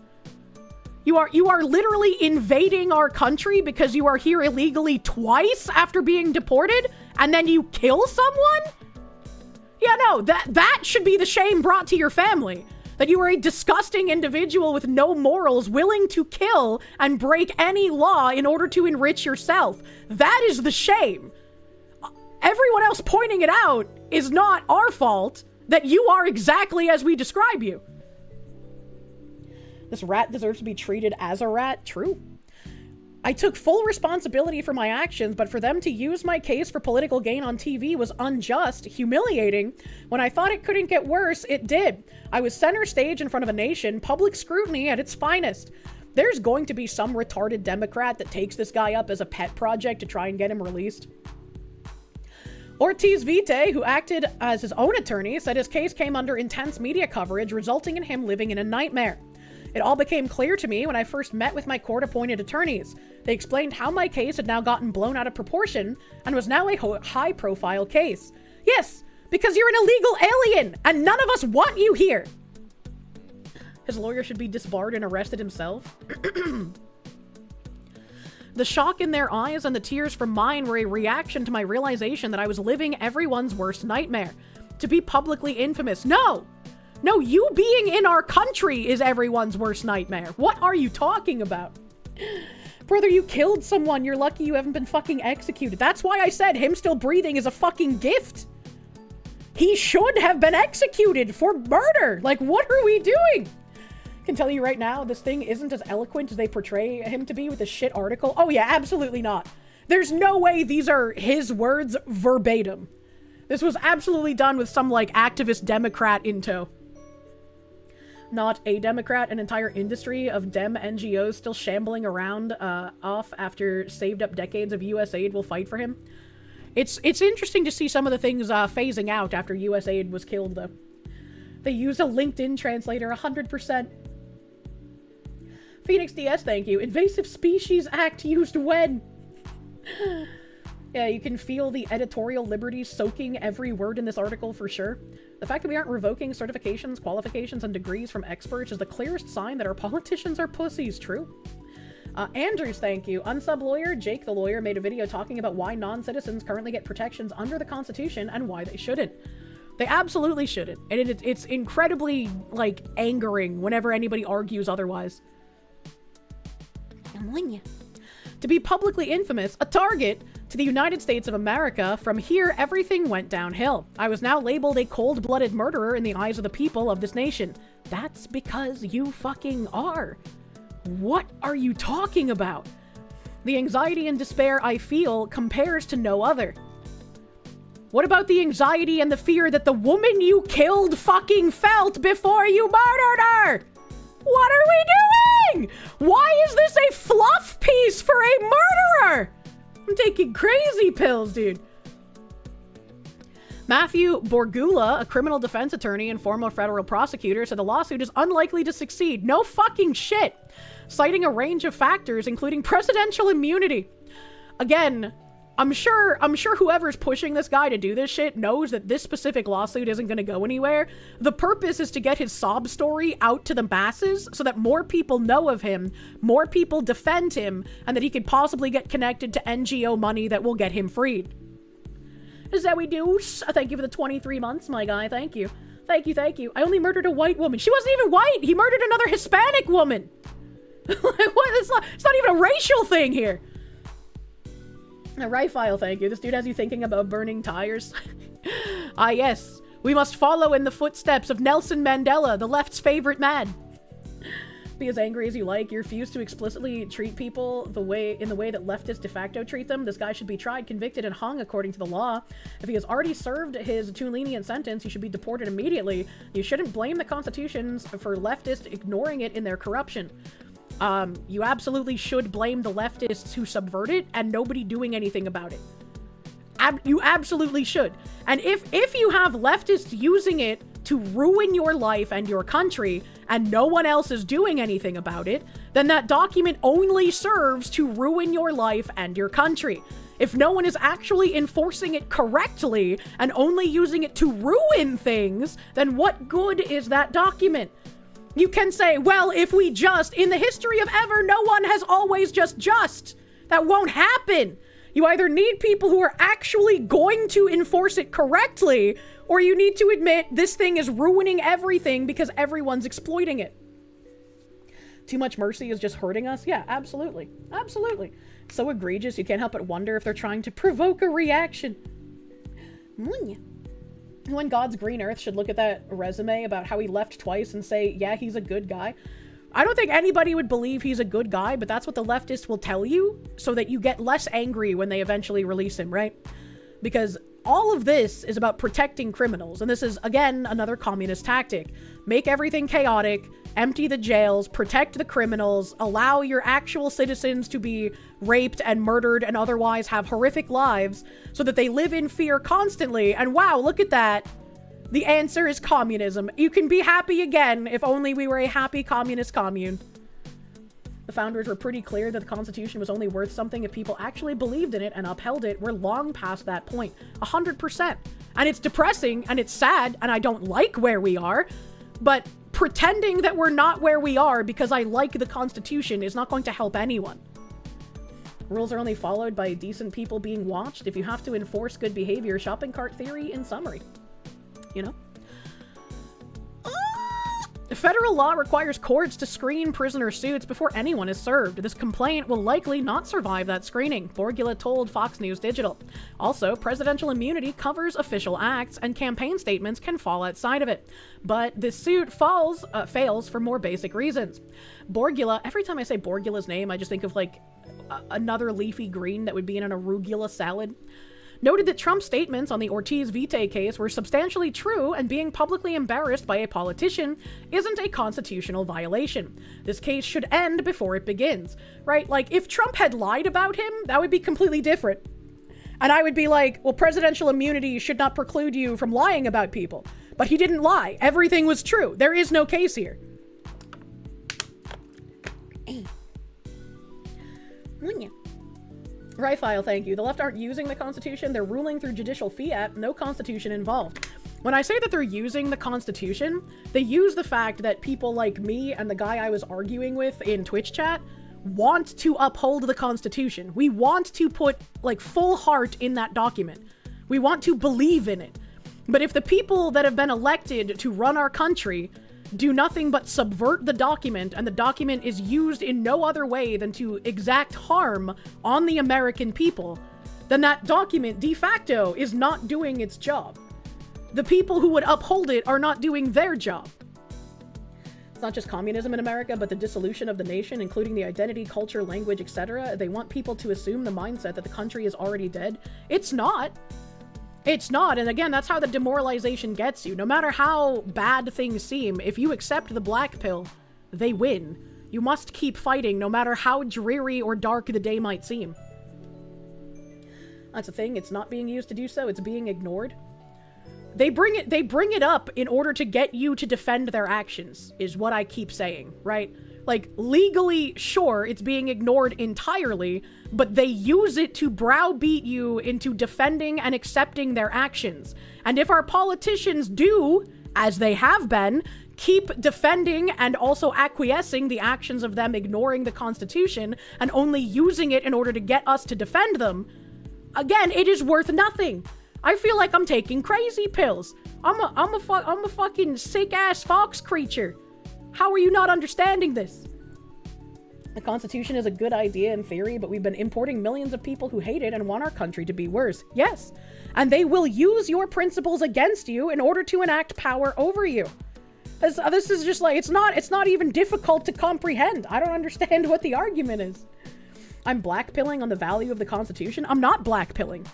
You are literally invading our country because you are here illegally twice after being deported, and then you kill someone? Yeah, no, that should be the shame brought to your family. That you are a disgusting individual with no morals, willing to kill and break any law in order to enrich yourself. That is the shame. Everyone else pointing it out is not our fault that you are exactly as we describe you. This rat deserves to be treated as a rat. True. I took full responsibility for my actions, but for them to use my case for political gain on TV was unjust, humiliating. When I thought it couldn't get worse, it did. I was center stage in front of a nation, public scrutiny at its finest. There's going to be some retarded Democrat that takes this guy up as a pet project to try and get him released. Ortiz Vite, who acted as his own attorney, said his case came under intense media coverage, resulting in him living in a nightmare. It all became clear to me when I first met with my court-appointed attorneys. They explained how my case had now gotten blown out of proportion and was now a high-profile case. Yes, because you're an illegal alien, and none of us want you here. His lawyer should be disbarred and arrested himself. The shock in their eyes and the tears from mine were a reaction to my realization that I was living everyone's worst nightmare. To be publicly infamous. No! No, you being in our country is everyone's worst nightmare. What are you talking about? Brother, you killed someone. You're lucky you haven't been fucking executed. That's why I said him still breathing is a fucking gift. He should have been executed for murder. Like, what are we doing? I can tell you right now, this thing isn't as eloquent as they portray him to be with this shit article. Oh yeah, absolutely not. There's no way these are his words verbatim. This was absolutely done with some, like, activist Democrat in tow. Not a Democrat, an entire industry of Dem NGOs still shambling around off after saved up decades of US aid will fight for him. It's interesting to see some of the things phasing out after US aid was killed, though. They use a LinkedIn translator 100%. Phoenix DS, thank you. Invasive Species Act used when? Yeah, you can feel the editorial liberty soaking every word in this article for sure. The fact that we aren't revoking certifications, qualifications, and degrees from experts is the clearest sign that our politicians are pussies, true? Andrews, thank you. Unsub lawyer, Jake the lawyer, made a video talking about why non-citizens currently get protections under the Constitution and why they shouldn't. They absolutely shouldn't. And it's incredibly, like, angering whenever anybody argues otherwise. To be publicly infamous, a target to the United States of America, from here everything went downhill. I was now labeled a cold-blooded murderer in the eyes of the people of this nation. That's because you fucking are. What are you talking about? The anxiety and despair I feel compares to no other. What about the anxiety and the fear that the woman you killed fucking felt before you murdered her? What are we doing? Why is this a fluff piece for a murderer? I'm taking crazy pills, dude. Matthew Borgula, a criminal defense attorney and former federal prosecutor, said the lawsuit is unlikely to succeed. No fucking shit. Citing a range of factors, including presidential immunity. Again, I'm sure whoever's pushing this guy to do this shit knows that this specific lawsuit isn't going to go anywhere. The purpose is to get his sob story out to the masses so that more people know of him, more people defend him, and that he could possibly get connected to NGO money that will get him freed. Zoe Deuce, thank you for the 23 months, my guy. Thank you. Thank you, thank you. I only murdered a white woman. She wasn't even white. He murdered another Hispanic woman. What? It's not even a racial thing here. Right file, thank you. This dude has you thinking about burning tires. Ah, yes. We must follow in the footsteps of Nelson Mandela, the left's favorite man. Be as angry as you like. You refuse to explicitly treat people in the way that leftists de facto treat them. This guy should be tried, convicted, and hung according to the law. If he has already served his too lenient sentence, he should be deported immediately. You shouldn't blame the constitutions for leftists ignoring it in their corruption. You absolutely should blame the leftists who subvert it and nobody doing anything about it. You absolutely should. And if you have leftists using it to ruin your life and your country and no one else is doing anything about it, then that document only serves to ruin your life and your country. If no one is actually enforcing it correctly and only using it to ruin things, then what good is that document? You can say, well, if we just, in the history of ever, no one has always just. That won't happen. You either need people who are actually going to enforce it correctly, or you need to admit this thing is ruining everything because everyone's exploiting it. Too much mercy is just hurting us? Yeah, absolutely. Absolutely. It's so egregious, you can't help but wonder if they're trying to provoke a reaction. When God's green earth should look at that resume about how he left twice and say, yeah, he's a good guy. I don't think anybody would believe he's a good guy, but that's what the leftists will tell you so that you get less angry when they eventually release him, right? Because all of this is about protecting criminals. And this is, again, another communist tactic. Make everything chaotic, empty the jails, protect the criminals, allow your actual citizens to be raped and murdered and otherwise have horrific lives so that they live in fear constantly. And wow, look at that. The answer is communism. You can be happy again if only we were a happy communist commune. The founders were pretty clear that the Constitution was only worth something if people actually believed in it and upheld it. We're long past that point. 100%. And it's depressing and it's sad and I don't like where we are, but pretending that we're not where we are because I like the Constitution is not going to help anyone. Rules are only followed by decent people being watched. If you have to enforce good behavior, shopping cart theory in summary. You know? Federal law requires courts to screen prisoner suits before anyone is served. This complaint will likely not survive that screening, Borgula told Fox News Digital. Also, presidential immunity covers official acts, and campaign statements can fall outside of it. But this suit fails for more basic reasons. Borgula, every time I say Borgula's name, I just think of like another leafy green that would be in an arugula salad. Noted that Trump's statements on the Ortiz Vitae case were substantially true, and being publicly embarrassed by a politician isn't a constitutional violation. This case should end before it begins, right? Like, if Trump had lied about him, that would be completely different. And I would be like, well, presidential immunity should not preclude you from lying about people. But he didn't lie. Everything was true. There is no case here. Rifile, thank you. The left aren't using the Constitution. They're ruling through judicial fiat. No Constitution involved. When I say that they're using the Constitution, they use the fact that people like me and the guy I was arguing with in Twitch chat want to uphold the Constitution. We want to put, like, full heart in that document. We want to believe in it. But if the people that have been elected to run our country do nothing but subvert the document, and the document is used in no other way than to exact harm on the American people, then that document de facto is not doing its job. The people who would uphold it are not doing their job. It's not just communism in America, but the dissolution of the nation, including the identity, culture, language, etc. They want people to assume the mindset that the country is already dead. It's not. It's not, and again, that's how the demoralization gets you. No matter how bad things seem, if you accept the black pill, they win. You must keep fighting, no matter how dreary or dark the day might seem. That's the thing, it's not being used to do so, it's being ignored. They bring it up in order to get you to defend their actions, is what I keep saying, right? Like, legally, sure, it's being ignored entirely, but they use it to browbeat you into defending and accepting their actions. And if our politicians do, as they have been, keep defending and also acquiescing the actions of them ignoring the Constitution and only using it in order to get us to defend them, again, it is worth nothing. I feel like I'm taking crazy pills. I'm a fucking sick-ass fox creature. How are you not understanding this? The Constitution is a good idea in theory, but we've been importing millions of people who hate it and want our country to be worse. Yes. And they will use your principles against you in order to enact power over you. This is just like, it's not even difficult to comprehend. I don't understand what the argument is. I'm blackpilling on the value of the Constitution. I'm not blackpilling.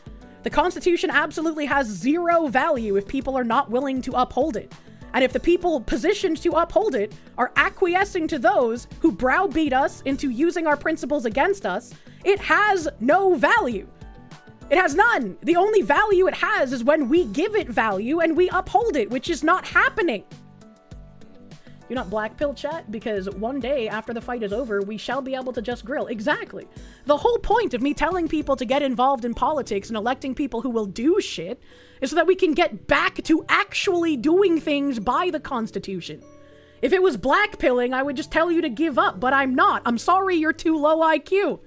The Constitution absolutely has zero value if people are not willing to uphold it. And if the people positioned to uphold it are acquiescing to those who browbeat us into using our principles against us, it has no value. It has none. The only value it has is when we give it value and we uphold it, which is not happening. You're not black pill, chat, because one day after the fight is over, we shall be able to just grill. Exactly. The whole point of me telling people to get involved in politics and electing people who will do shit is so that we can get back to actually doing things by the Constitution. If it was black pilling, I would just tell you to give up, but I'm not. I'm sorry, you're too low IQ.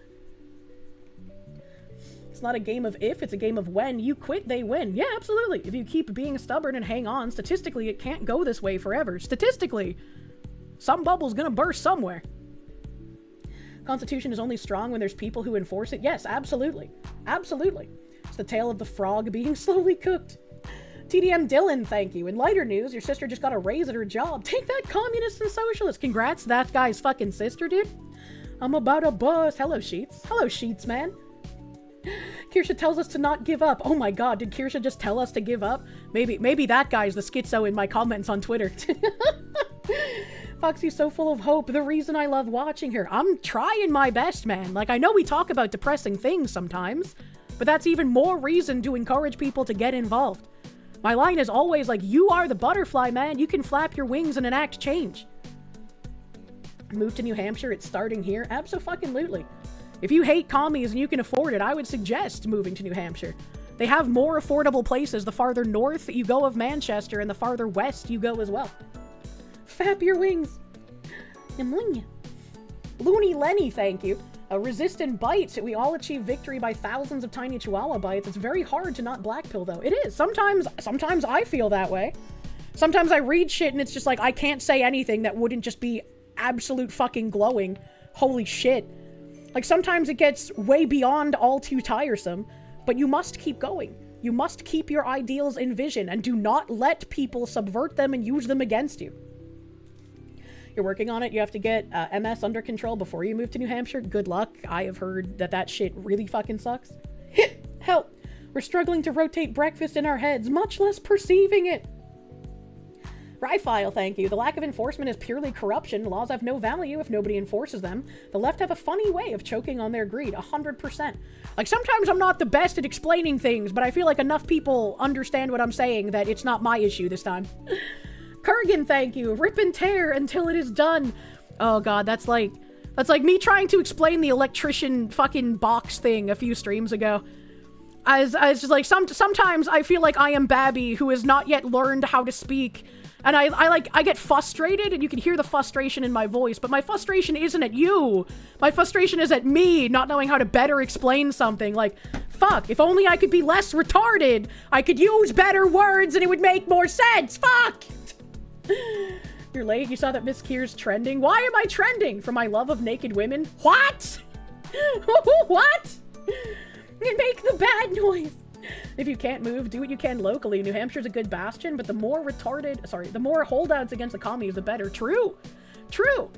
It's not a game of if, it's a game of when. You quit, they win. Yeah, absolutely. If you keep being stubborn and hang on, statistically, it can't go this way forever. Statistically, some bubble's gonna burst somewhere. Constitution is only strong when there's people who enforce it. Yes, absolutely. Absolutely. It's the tale of the frog being slowly cooked. TDM Dylan, thank you. In lighter news, your sister just got a raise at her job. Take that, communist and socialist. Congrats, that guy's fucking sister, dude. I'm about to bust. Hello, Sheets. Hello, Sheets, man. Kirsche tells us to not give up. Oh my god, did Kirsche just tell us to give up? Maybe that guy's the schizo in my comments on Twitter. Foxy's so full of hope. The reason I love watching her. I'm trying my best, man. Like, I know we talk about depressing things sometimes, but that's even more reason to encourage people to get involved. My line is always like, you are the butterfly, man. You can flap your wings and enact change. Move to New Hampshire. It's starting here. Abso-fucking-lutely. If you hate commies and you can afford it, I would suggest moving to New Hampshire. They have more affordable places the farther north you go of Manchester and the farther west you go as well. Fap your wings. Looney Lenny, thank you. A resistant bite. We all achieve victory by thousands of tiny chihuahua bites. It's very hard to not black pill, though. It is. Sometimes I feel that way. Sometimes I read shit and it's just like, I can't say anything that wouldn't just be absolute fucking glowing. Holy shit. Like, sometimes it gets way beyond all too tiresome, but you must keep going. You must keep your ideals in vision and do not let people subvert them and use them against you. You're working on it. You have to get MS under control before you move to New Hampshire. Good luck. I have heard that shit really fucking sucks. Help. We're struggling to rotate breakfast in our heads, much less perceiving it. Ryfile, thank you. The lack of enforcement is purely corruption. Laws have no value if nobody enforces them. The left have a funny way of choking on their greed, 100%. Like, sometimes I'm not the best at explaining things, but I feel like enough people understand what I'm saying that it's not my issue this time. Kurgan, thank you. Rip and tear until it is done. Oh god, that's like me trying to explain the electrician fucking box thing a few streams ago. I was just like, sometimes I feel like I am Babby who has not yet learned how to speak. And I get frustrated, and you can hear the frustration in my voice, but my frustration isn't at you. My frustration is at me not knowing how to better explain something. Like, fuck, if only I could be less retarded. I could use better words and it would make more sense. Fuck! You're late. You saw that Miss Keir's trending. Why am I trending? For my love of naked women? What? What? Make the bad noise. If you can't move, do what you can locally. New Hampshire's a good bastion, but the more holdouts against the commies, the better. True. True.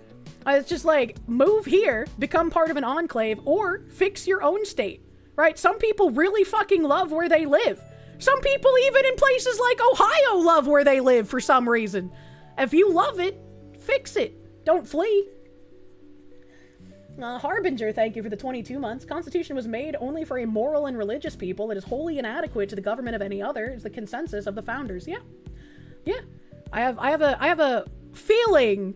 It's just like, move here, become part of an enclave, or fix your own state, right? Some people really fucking love where they live. Some people even in places like Ohio love where they live for some reason. If you love it, fix it. Don't flee. Harbinger, thank you for the 22 months. Constitution was made only for a moral and religious people. It is wholly inadequate to the government of any other. Is the consensus of the founders. Yeah. Yeah. I have a feeling,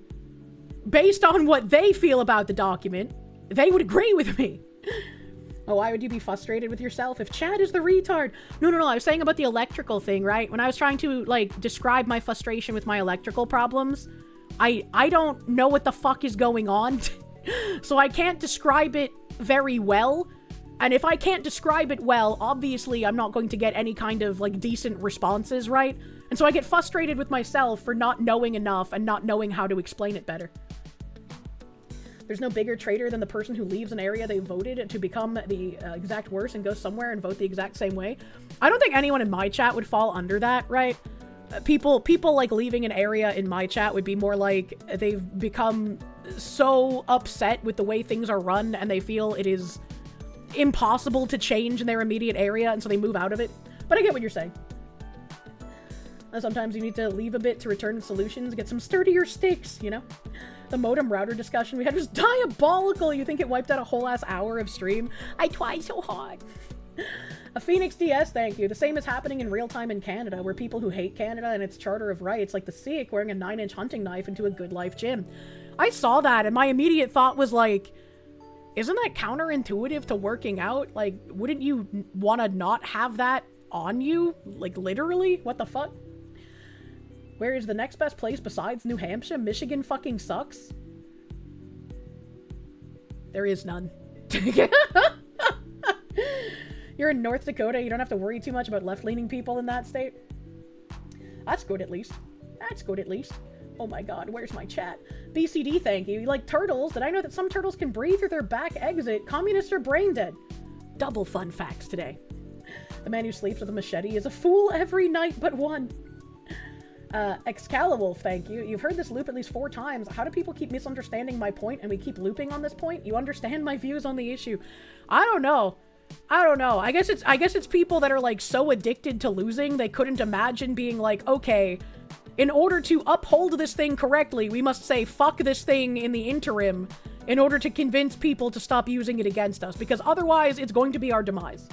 based on what they feel about the document, they would agree with me. Oh, why would you be frustrated with yourself if Chad is the retard? No, I was saying about the electrical thing, right? When I was trying to, like, describe my frustration with my electrical problems, I don't know what the fuck is going on. So I can't describe it very well. And if I can't describe it well, obviously I'm not going to get any kind of, like, decent responses, right? And so I get frustrated with myself for not knowing enough and not knowing how to explain it better. There's no bigger traitor than the person who leaves an area they voted to become the exact worst and go somewhere and vote the exact same way. I don't think anyone in my chat would fall under that, right? People like leaving an area in my chat would be more like they've become so upset with the way things are run and they feel it is impossible to change in their immediate area, and so they move out of it. But I get what you're saying. Sometimes you need to leave a bit to return solutions, get some sturdier sticks, you know? The modem router discussion we had was diabolical. You think it wiped out a whole ass hour of stream? I tried so hard. A Phoenix DS, thank you. The same is happening in real time in Canada, where people who hate Canada and its Charter of Rights, like the Sikh wearing a 9-inch hunting knife into a Good Life gym. I saw that, and my immediate thought was like, isn't that counterintuitive to working out? Like, wouldn't you want to not have that on you? Like, literally? What the fuck? Where is the next best place besides New Hampshire? Michigan fucking sucks. There is none. You're in North Dakota. You don't have to worry too much about left-leaning people in that state. That's good, at least. That's good, at least. Oh my god, where's my chat? BCD, thank you. You like turtles? Did I know that some turtles can breathe through their back exit? Communists are brain dead. Double fun facts today. The man who sleeps with a machete is a fool every night but one. Excalibur, thank you. You've heard this loop at least 4 times. How do people keep misunderstanding my point and we keep looping on this point? You understand my views on the issue. I don't know. I guess it's people that are like so addicted to losing they couldn't imagine being like, okay, in order to uphold this thing correctly, we must say fuck this thing in the interim in order to convince people to stop using it against us, because otherwise it's going to be our demise.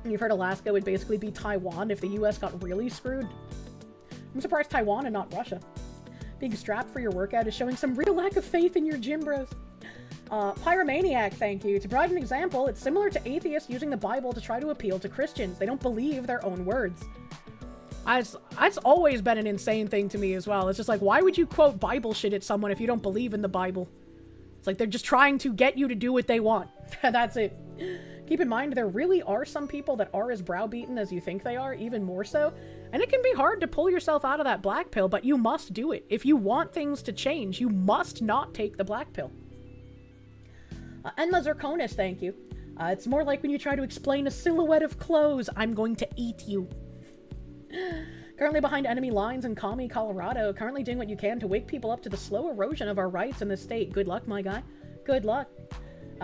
You've heard Alaska would basically be Taiwan if the US got really screwed. I'm surprised Taiwan and not Russia. Being strapped for your workout is showing some real lack of faith in your gym bros. Pyromaniac, thank you. To provide an example, it's similar to atheists using the Bible to try to appeal to Christians. They don't believe their own words. That's always been an insane thing to me as well. It's just like, why would you quote Bible shit at someone if you don't believe in the Bible? It's like they're just trying to get you to do what they want. That's it. Keep in mind, there really are some people that are as browbeaten as you think they are, even more so. And it can be hard to pull yourself out of that black pill, but you must do it. If you want things to change, you must not take the black pill. Enma Zirconis, thank you. It's more like when you try to explain a silhouette of clothes, I'm going to eat you. Currently behind enemy lines in Kami, Colorado, currently doing what you can to wake people up to the slow erosion of our rights in this state. Good luck, my guy. Good luck.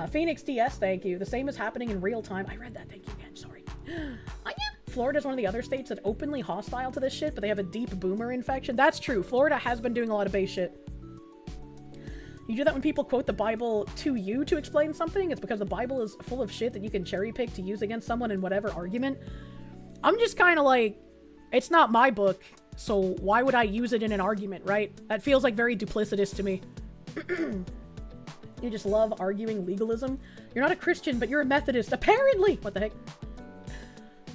Phoenix DS, thank you. The same is happening in real time. I read that, thank you again, sorry. Florida's one of the other states that's openly hostile to this shit, but they have a deep boomer infection. That's true. Florida has been doing a lot of base shit. You do that when people quote the Bible to you to explain something. It's because the Bible is full of shit that you can cherry pick to use against someone in whatever argument. I'm just kind of like, it's not my book, so why would I use it in an argument, right? That feels like very duplicitous to me. You just love arguing legalism. You're not a Christian, but you're a Methodist, apparently! What the heck?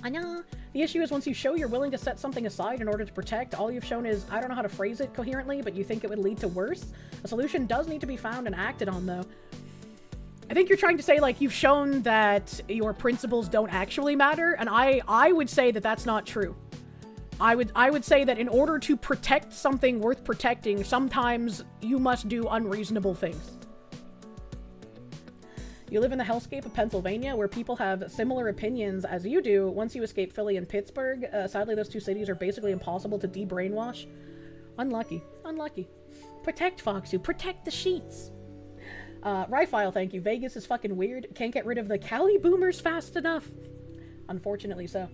Anya. The issue is once you show you're willing to set something aside in order to protect, all you've shown is, I don't know how to phrase it coherently, but you think it would lead to worse. A solution does need to be found and acted on, though. I think you're trying to say, like, you've shown that your principles don't actually matter, and I would say that that's not true. I would say that in order to protect something worth protecting, sometimes you must do unreasonable things. You live in the hellscape of Pennsylvania, where people have similar opinions as you do. Once you escape Philly and Pittsburgh, sadly those two cities are basically impossible to de-brainwash. Unlucky. Unlucky. Protect Foxu. Protect the sheets. Ryfile, thank you. Vegas is fucking weird. Can't get rid of the Cali boomers fast enough. Unfortunately so.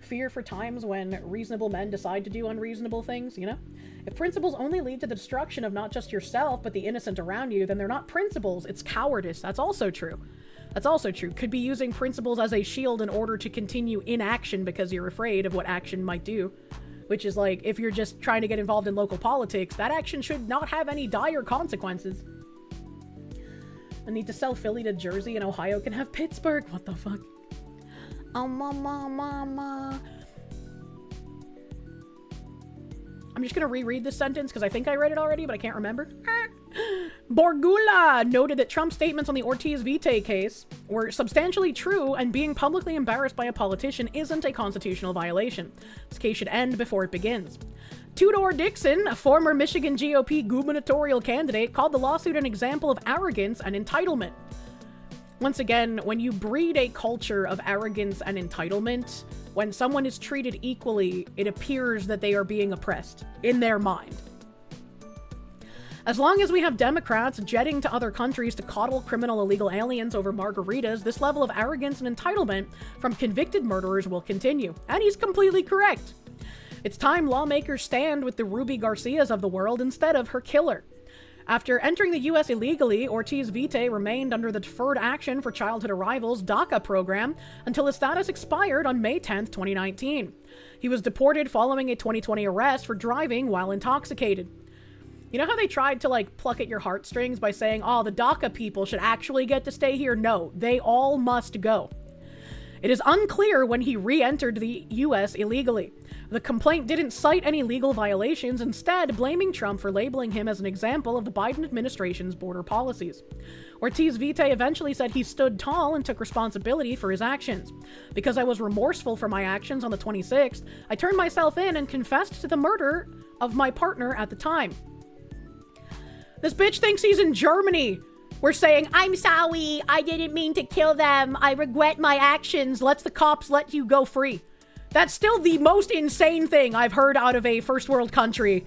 Fear for times when reasonable men decide to do unreasonable things, you know? If principles only lead to the destruction of not just yourself, but the innocent around you, then they're not principles, it's cowardice. That's also true. That's also true. Could be using principles as a shield in order to continue inaction because you're afraid of what action might do. Which is like, if you're just trying to get involved in local politics, that action should not have any dire consequences. I need to sell Philly to Jersey and Ohio can have Pittsburgh. What the fuck? Oh, mama. I'm just gonna reread this sentence because I think I read it already, but I can't remember. Borgula noted that Trump's statements on the Ortiz Vitae case were substantially true, and being publicly embarrassed by a politician isn't a constitutional violation. This case should end before it begins. Tudor Dixon, a former Michigan GOP gubernatorial candidate, called the lawsuit an example of arrogance and entitlement. Once again, when you breed a culture of arrogance and entitlement, when someone is treated equally, it appears that they are being oppressed in their mind. As long as we have Democrats jetting to other countries to coddle criminal illegal aliens over margaritas, this level of arrogance and entitlement from convicted murderers will continue. And he's completely correct. It's time lawmakers stand with the Ruby Garcias of the world instead of her killer. After entering the U.S. illegally, Ortiz Vitae remained under the Deferred Action for Childhood Arrivals DACA program until his status expired on May 10, 2019. He was deported following a 2020 arrest for driving while intoxicated. You know how they tried to, like, pluck at your heartstrings by saying, oh, the DACA people should actually get to stay here? No, they all must go. It is unclear when he re-entered the U.S. illegally. The complaint didn't cite any legal violations, instead blaming Trump for labeling him as an example of the Biden administration's border policies. Ortiz Vitae eventually said he stood tall and took responsibility for his actions. Because I was remorseful for my actions on the 26th, I turned myself in and confessed to the murder of my partner at the time. This bitch thinks he's in Germany. We're saying, I'm sorry, I didn't mean to kill them, I regret my actions, let the cops let you go free. That's still the most insane thing I've heard out of a first world country.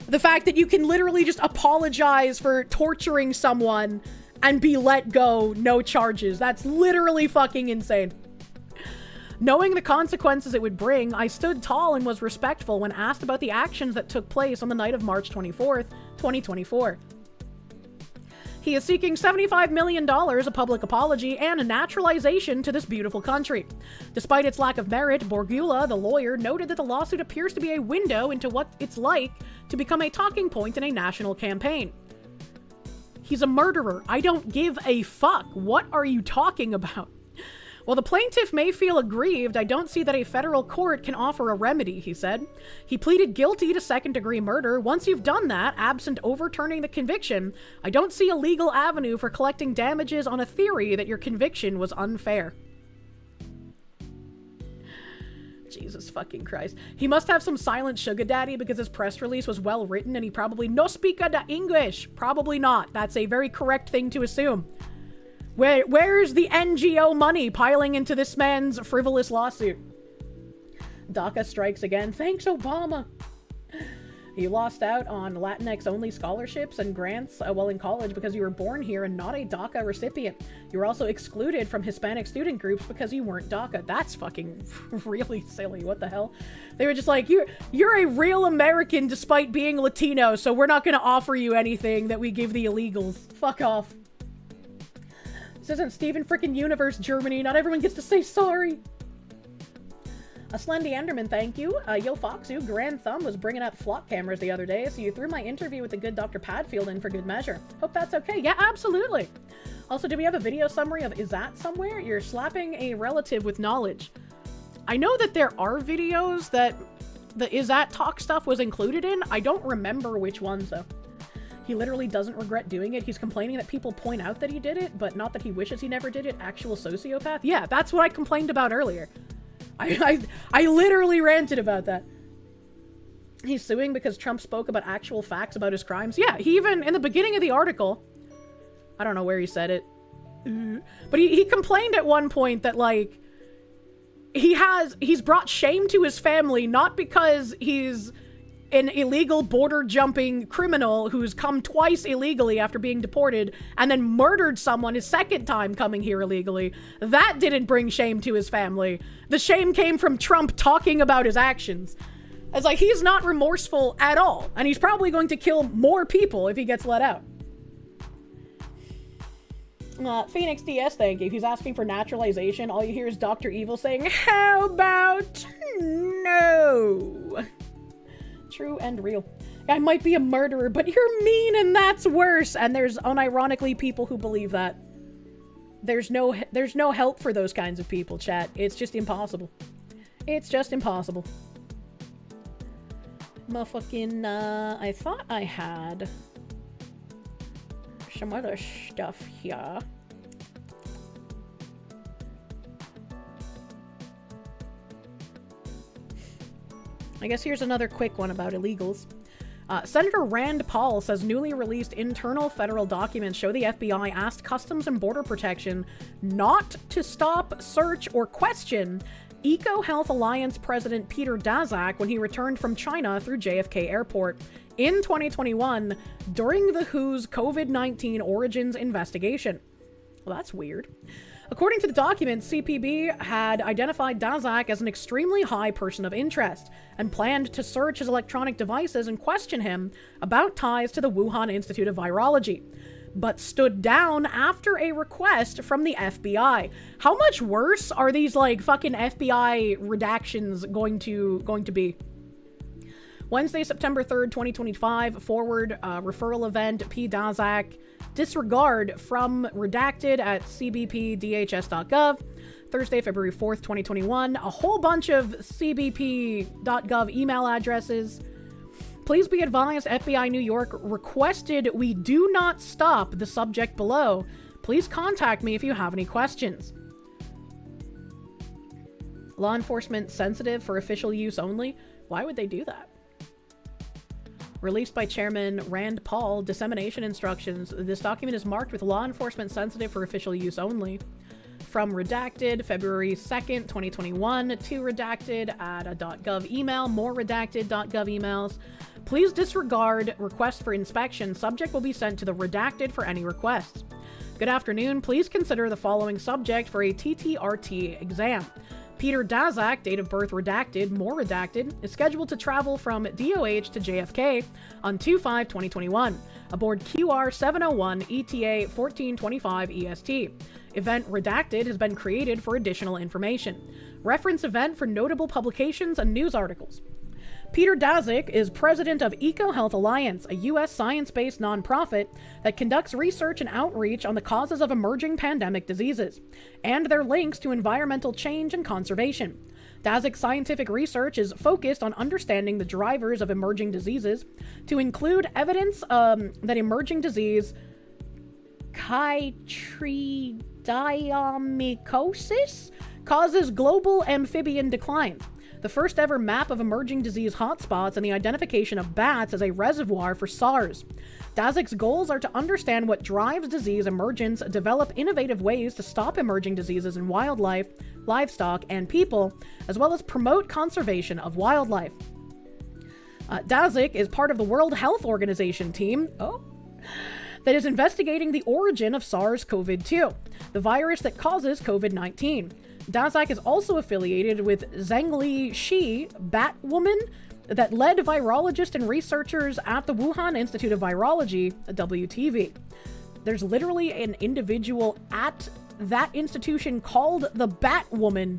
The fact that you can literally just apologize for torturing someone and be let go, no charges. That's literally fucking insane. Knowing the consequences it would bring, I stood tall and was respectful when asked about the actions that took place on the night of March 24th, 2024. He is seeking $75 million, a public apology, and a naturalization to this beautiful country. Despite its lack of merit, Borgula, the lawyer, noted that the lawsuit appears to be a window into what it's like to become a talking point in a national campaign. He's a murderer. I don't give a fuck. What are you talking about? While the plaintiff may feel aggrieved, I don't see that a federal court can offer a remedy, he said. He pleaded guilty to second-degree murder. Once you've done that, absent overturning the conviction, I don't see a legal avenue for collecting damages on a theory that your conviction was unfair. Jesus fucking Christ. He must have some silent sugar daddy because his press release was well written and he probably no speak the English. Probably not. That's a very correct thing to assume. Where's the NGO money piling into this man's frivolous lawsuit? DACA strikes again. Thanks, Obama. You lost out on Latinx-only scholarships and grants while in college because you were born here and not a DACA recipient. You were also excluded from Hispanic student groups because you weren't DACA. That's fucking really silly. What the hell? They were just like, you're a real American despite being Latino, so we're not going to offer you anything that we give the illegals. Fuck off. This isn't Steven frickin' Universe, Germany. Not everyone gets to say sorry. A Slendy Enderman, thank you. Yo Foxu, Grand Thumb was bringing out flock cameras the other day, so you threw my interview with the good Dr. Padfield in for good measure. Hope that's okay. Yeah, absolutely. Also, do we have a video summary of Is That somewhere? You're slapping a relative with knowledge. I know that there are videos that the Is That talk stuff was included in. I don't remember which ones, though. He literally doesn't regret doing it. He's complaining that people point out that he did it, but not that he wishes he never did it. Actual sociopath. Yeah, that's what I complained about earlier. I literally ranted about that. He's suing because Trump spoke about actual facts about his crimes. Yeah, he even, in the beginning of the article, I don't know where he said it, but he complained at one point that, like, he's brought shame to his family, not because he's an illegal border-jumping criminal who's come twice illegally after being deported and then murdered someone his second time coming here illegally. That didn't bring shame to his family. The shame came from Trump talking about his actions. It's like, he's not remorseful at all, and he's probably going to kill more people if he gets let out. Phoenix DS, thank you. He's asking for naturalization. All you hear is Dr. Evil saying, how about no? True and real. I might be a murderer, but you're mean and that's worse. And there's unironically people who believe that. There's no help for those kinds of people, chat. It's just impossible. It's just impossible. Motherfucking, I thought I had some other stuff here. I guess here's another quick one about illegals. Senator Rand Paul says newly released internal federal documents show the FBI asked Customs and Border Protection not to stop, search, or question EcoHealth Alliance President Peter Daszak when he returned from China through JFK Airport in 2021 during the WHO's COVID-19 origins investigation. Well, that's weird. According to the documents, CPB had identified Daszak as an extremely high person of interest and planned to search his electronic devices and question him about ties to the Wuhan Institute of Virology, but stood down after a request from the FBI. How much worse are these, like, fucking FBI redactions going to be? Wednesday, September 3rd, 2025, forward referral event, P. Daszak, disregard from redacted at cbpdhs.gov. Thursday, February 4th, 2021, a whole bunch of cbp.gov email addresses. Please be advised, FBI New York requested we do not stop the subject below. Please contact me if you have any questions. Law enforcement sensitive for official use only. Why would they do that? Released by Chairman Rand Paul, dissemination instructions. This document is marked with law enforcement sensitive for official use only. From redacted, February 2nd, 2021, to redacted at a .gov email, more redacted .gov emails. Please disregard request for inspection. Subject will be sent to the redacted for any requests. Good afternoon. Please consider the following subject for a TTRT exam. Peter Daszak, date of birth redacted, more redacted, is scheduled to travel from DOH to JFK on 2/5/2021 aboard QR 701 ETA 1425 EST. Event redacted has been created for additional information. Reference event for notable publications and news articles. Peter Daszak is president of EcoHealth Alliance, a U.S. science-based nonprofit that conducts research and outreach on the causes of emerging pandemic diseases and their links to environmental change and conservation. Daszak's scientific research is focused on understanding the drivers of emerging diseases to include evidence that emerging disease chytridiomycosis causes global amphibian decline, the first ever map of emerging disease hotspots, and the identification of bats as a reservoir for SARS. Daszak's goals are to understand what drives disease emergence, develop innovative ways to stop emerging diseases in wildlife, livestock, and people, as well as promote conservation of wildlife. Daszak is part of the World Health Organization team that is investigating the origin of SARS-CoV-2, the virus that causes COVID-19. Daszak is also affiliated with Zhengli Shi, Batwoman, that led virologists and researchers at the Wuhan Institute of Virology, WTV. There's literally an individual at that institution called the Batwoman,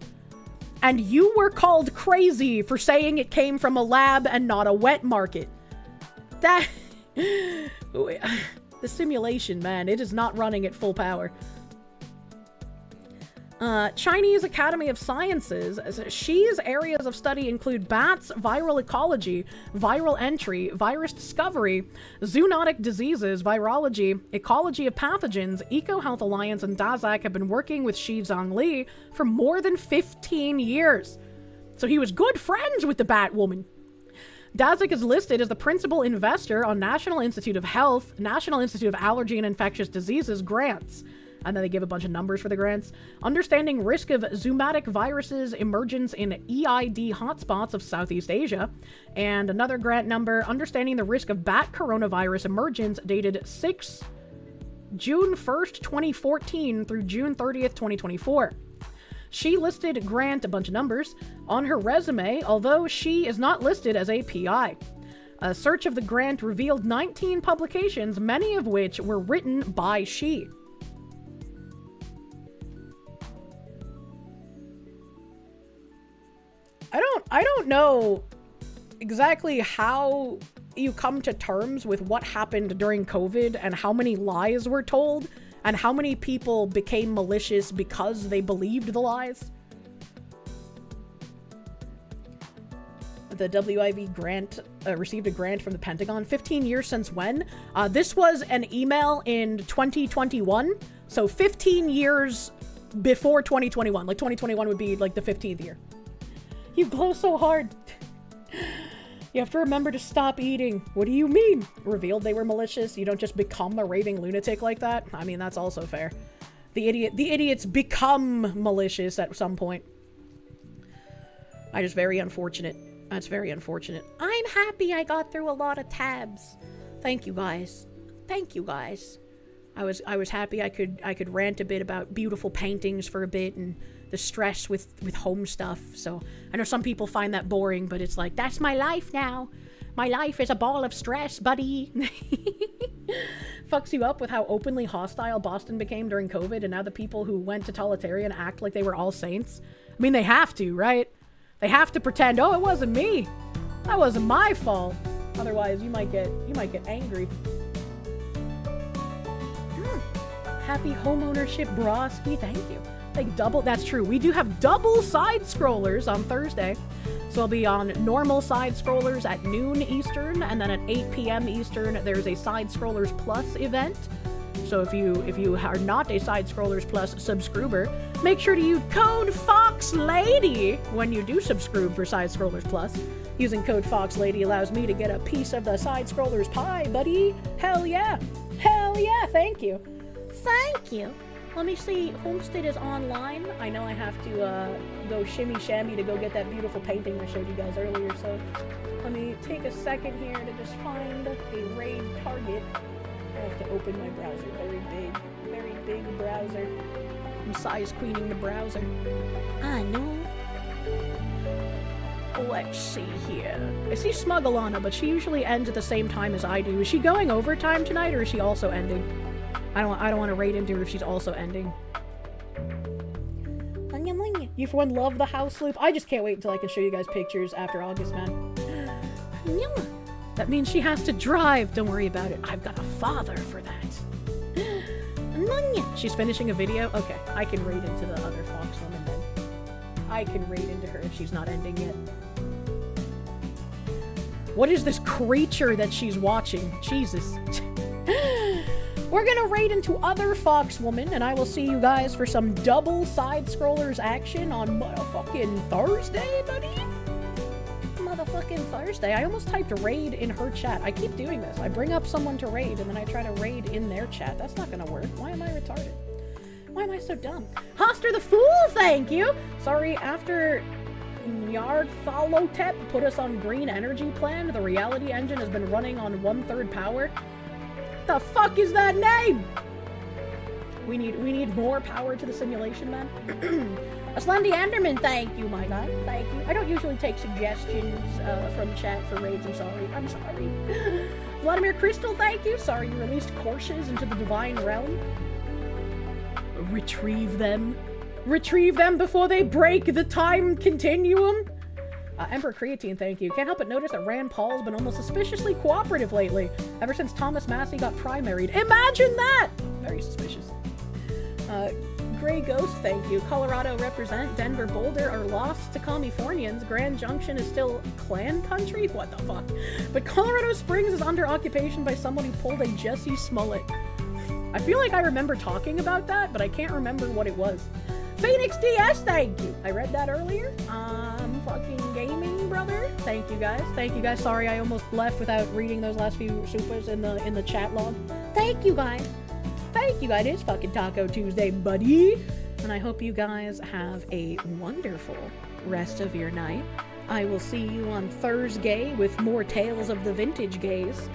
and you were called crazy for saying it came from a lab and not a wet market. That... the simulation, man, it is not running at full power. Chinese Academy of Sciences, Xi's areas of study include bats, viral ecology, viral entry, virus discovery, zoonotic diseases, virology, ecology of pathogens. EcoHealth Alliance and Daszak have been working with Xi Zhongli for more than 15 years. So he was good friends with the Batwoman. Daszak is listed as the principal investor on National Institute of Health, National Institute of Allergy and Infectious Diseases grants. And then they give a bunch of numbers for the grants. Understanding risk of zoonotic viruses emergence in EID hotspots of Southeast Asia. And another grant number, understanding the risk of bat coronavirus emergence, dated June 1st, 2014 through June 30th, 2024. She listed grant, a bunch of numbers, on her resume, although she is not listed as a PI. A search of the grant revealed 19 publications, many of which were written by she. I don't know exactly how you come to terms with what happened during COVID and how many lies were told and how many people became malicious because they believed the lies. The WIV grant received a grant from the Pentagon. 15 years since when? This was an email in 2021, so 15 years before 2021. Like 2021 would be like the 15th year. You glow so hard. You have to remember to stop eating. What do you mean? Revealed they were malicious? You don't just become a raving lunatic like that? I mean, that's also fair. The idiots become malicious at some point. Just very unfortunate. That's very unfortunate. I'm happy I got through a lot of tabs. Thank you guys. Thank you guys. I was happy I could rant a bit about beautiful paintings for a bit and the stress with home stuff. So I know some people find that boring, but it's like, that's my life now. My life is a ball of stress, buddy. Fucks you up with how openly hostile Boston became during COVID, and now the people who went totalitarian act like they were all saints. I mean, they have to, right? They have to pretend, oh, it wasn't me. That wasn't my fault. Otherwise, you might get angry. Happy homeownership, Broski. Thank you. Like double, that's true. We do have double side scrollers on Thursday. So I'll be on normal side scrollers at noon Eastern, and then at 8 p.m. Eastern, there's a Side Scrollers Plus event. So if you are not a Side Scrollers Plus subscriber, make sure to use code FOXLADY when you do subscribe for Side Scrollers Plus. Using code FOXLADY allows me to get a piece of the Side Scrollers pie, buddy. Hell yeah. Hell yeah. Thank you. Thank you. Let me see. Homestead is online. I know I have to go shimmy shammy to go get that beautiful painting I showed you guys earlier. So let me take a second here to just find a raid target. I have to open my browser. Very big browser. I'm size queening the browser. I know. Let's see here. I see Smuggalana, but she usually ends at the same time as I do. Is she going overtime tonight, or is she also ending? I don't want to raid into her if she's also ending. You for one love the house loop. I just can't wait until I can show you guys pictures after August, man. That means she has to drive. Don't worry about it. I've got a father for that. She's finishing a video? Okay, I can raid into the other fox woman then. I can raid into her if she's not ending yet. What is this creature that she's watching? Jesus. We're gonna raid into other fox woman, and I will see you guys for some double side-scrollers action on motherfucking Thursday, buddy? Motherfucking Thursday. I almost typed raid in her chat. I keep doing this. I bring up someone to raid, and then I try to raid in their chat. That's not gonna work. Why am I retarded? Why am I so dumb? Hoster the Fool, thank you! Sorry, after Yard Follow Tep put us on green energy plan, the reality engine has been running on 1/3 power. The fuck is that name? We need more power to the simulation, man. Aslendi Enderman, thank you, my guy. Thank you. I don't usually take suggestions from chat for raids. I'm sorry. I'm sorry. Vladimir Crystal, thank you. Sorry you released Kirsches into the Divine Realm. Retrieve them. Retrieve them before they break the time continuum. Emperor Creatine, thank you. Can't help but notice that Rand Paul's been almost suspiciously cooperative lately, ever since Thomas Massey got primaried. Imagine that! Very suspicious. Grey Ghost, thank you. Colorado represent. Denver Boulder are lost to Californians. Grand Junction is still clan country? What the fuck? But Colorado Springs is under occupation by someone who pulled a Jesse Smollett. I feel like I remember talking about that, but I can't remember what it was. Phoenix DS, thank you. I read that earlier. Fucking gaming, brother. Thank you guys. Thank you guys. Sorry I almost left without reading those last few supers in the chat log. Thank you guys. Thank you guys. It's fucking Taco Tuesday, buddy. And I hope you guys have a wonderful rest of your night. I will see you on Thursday with more tales of the vintage gays.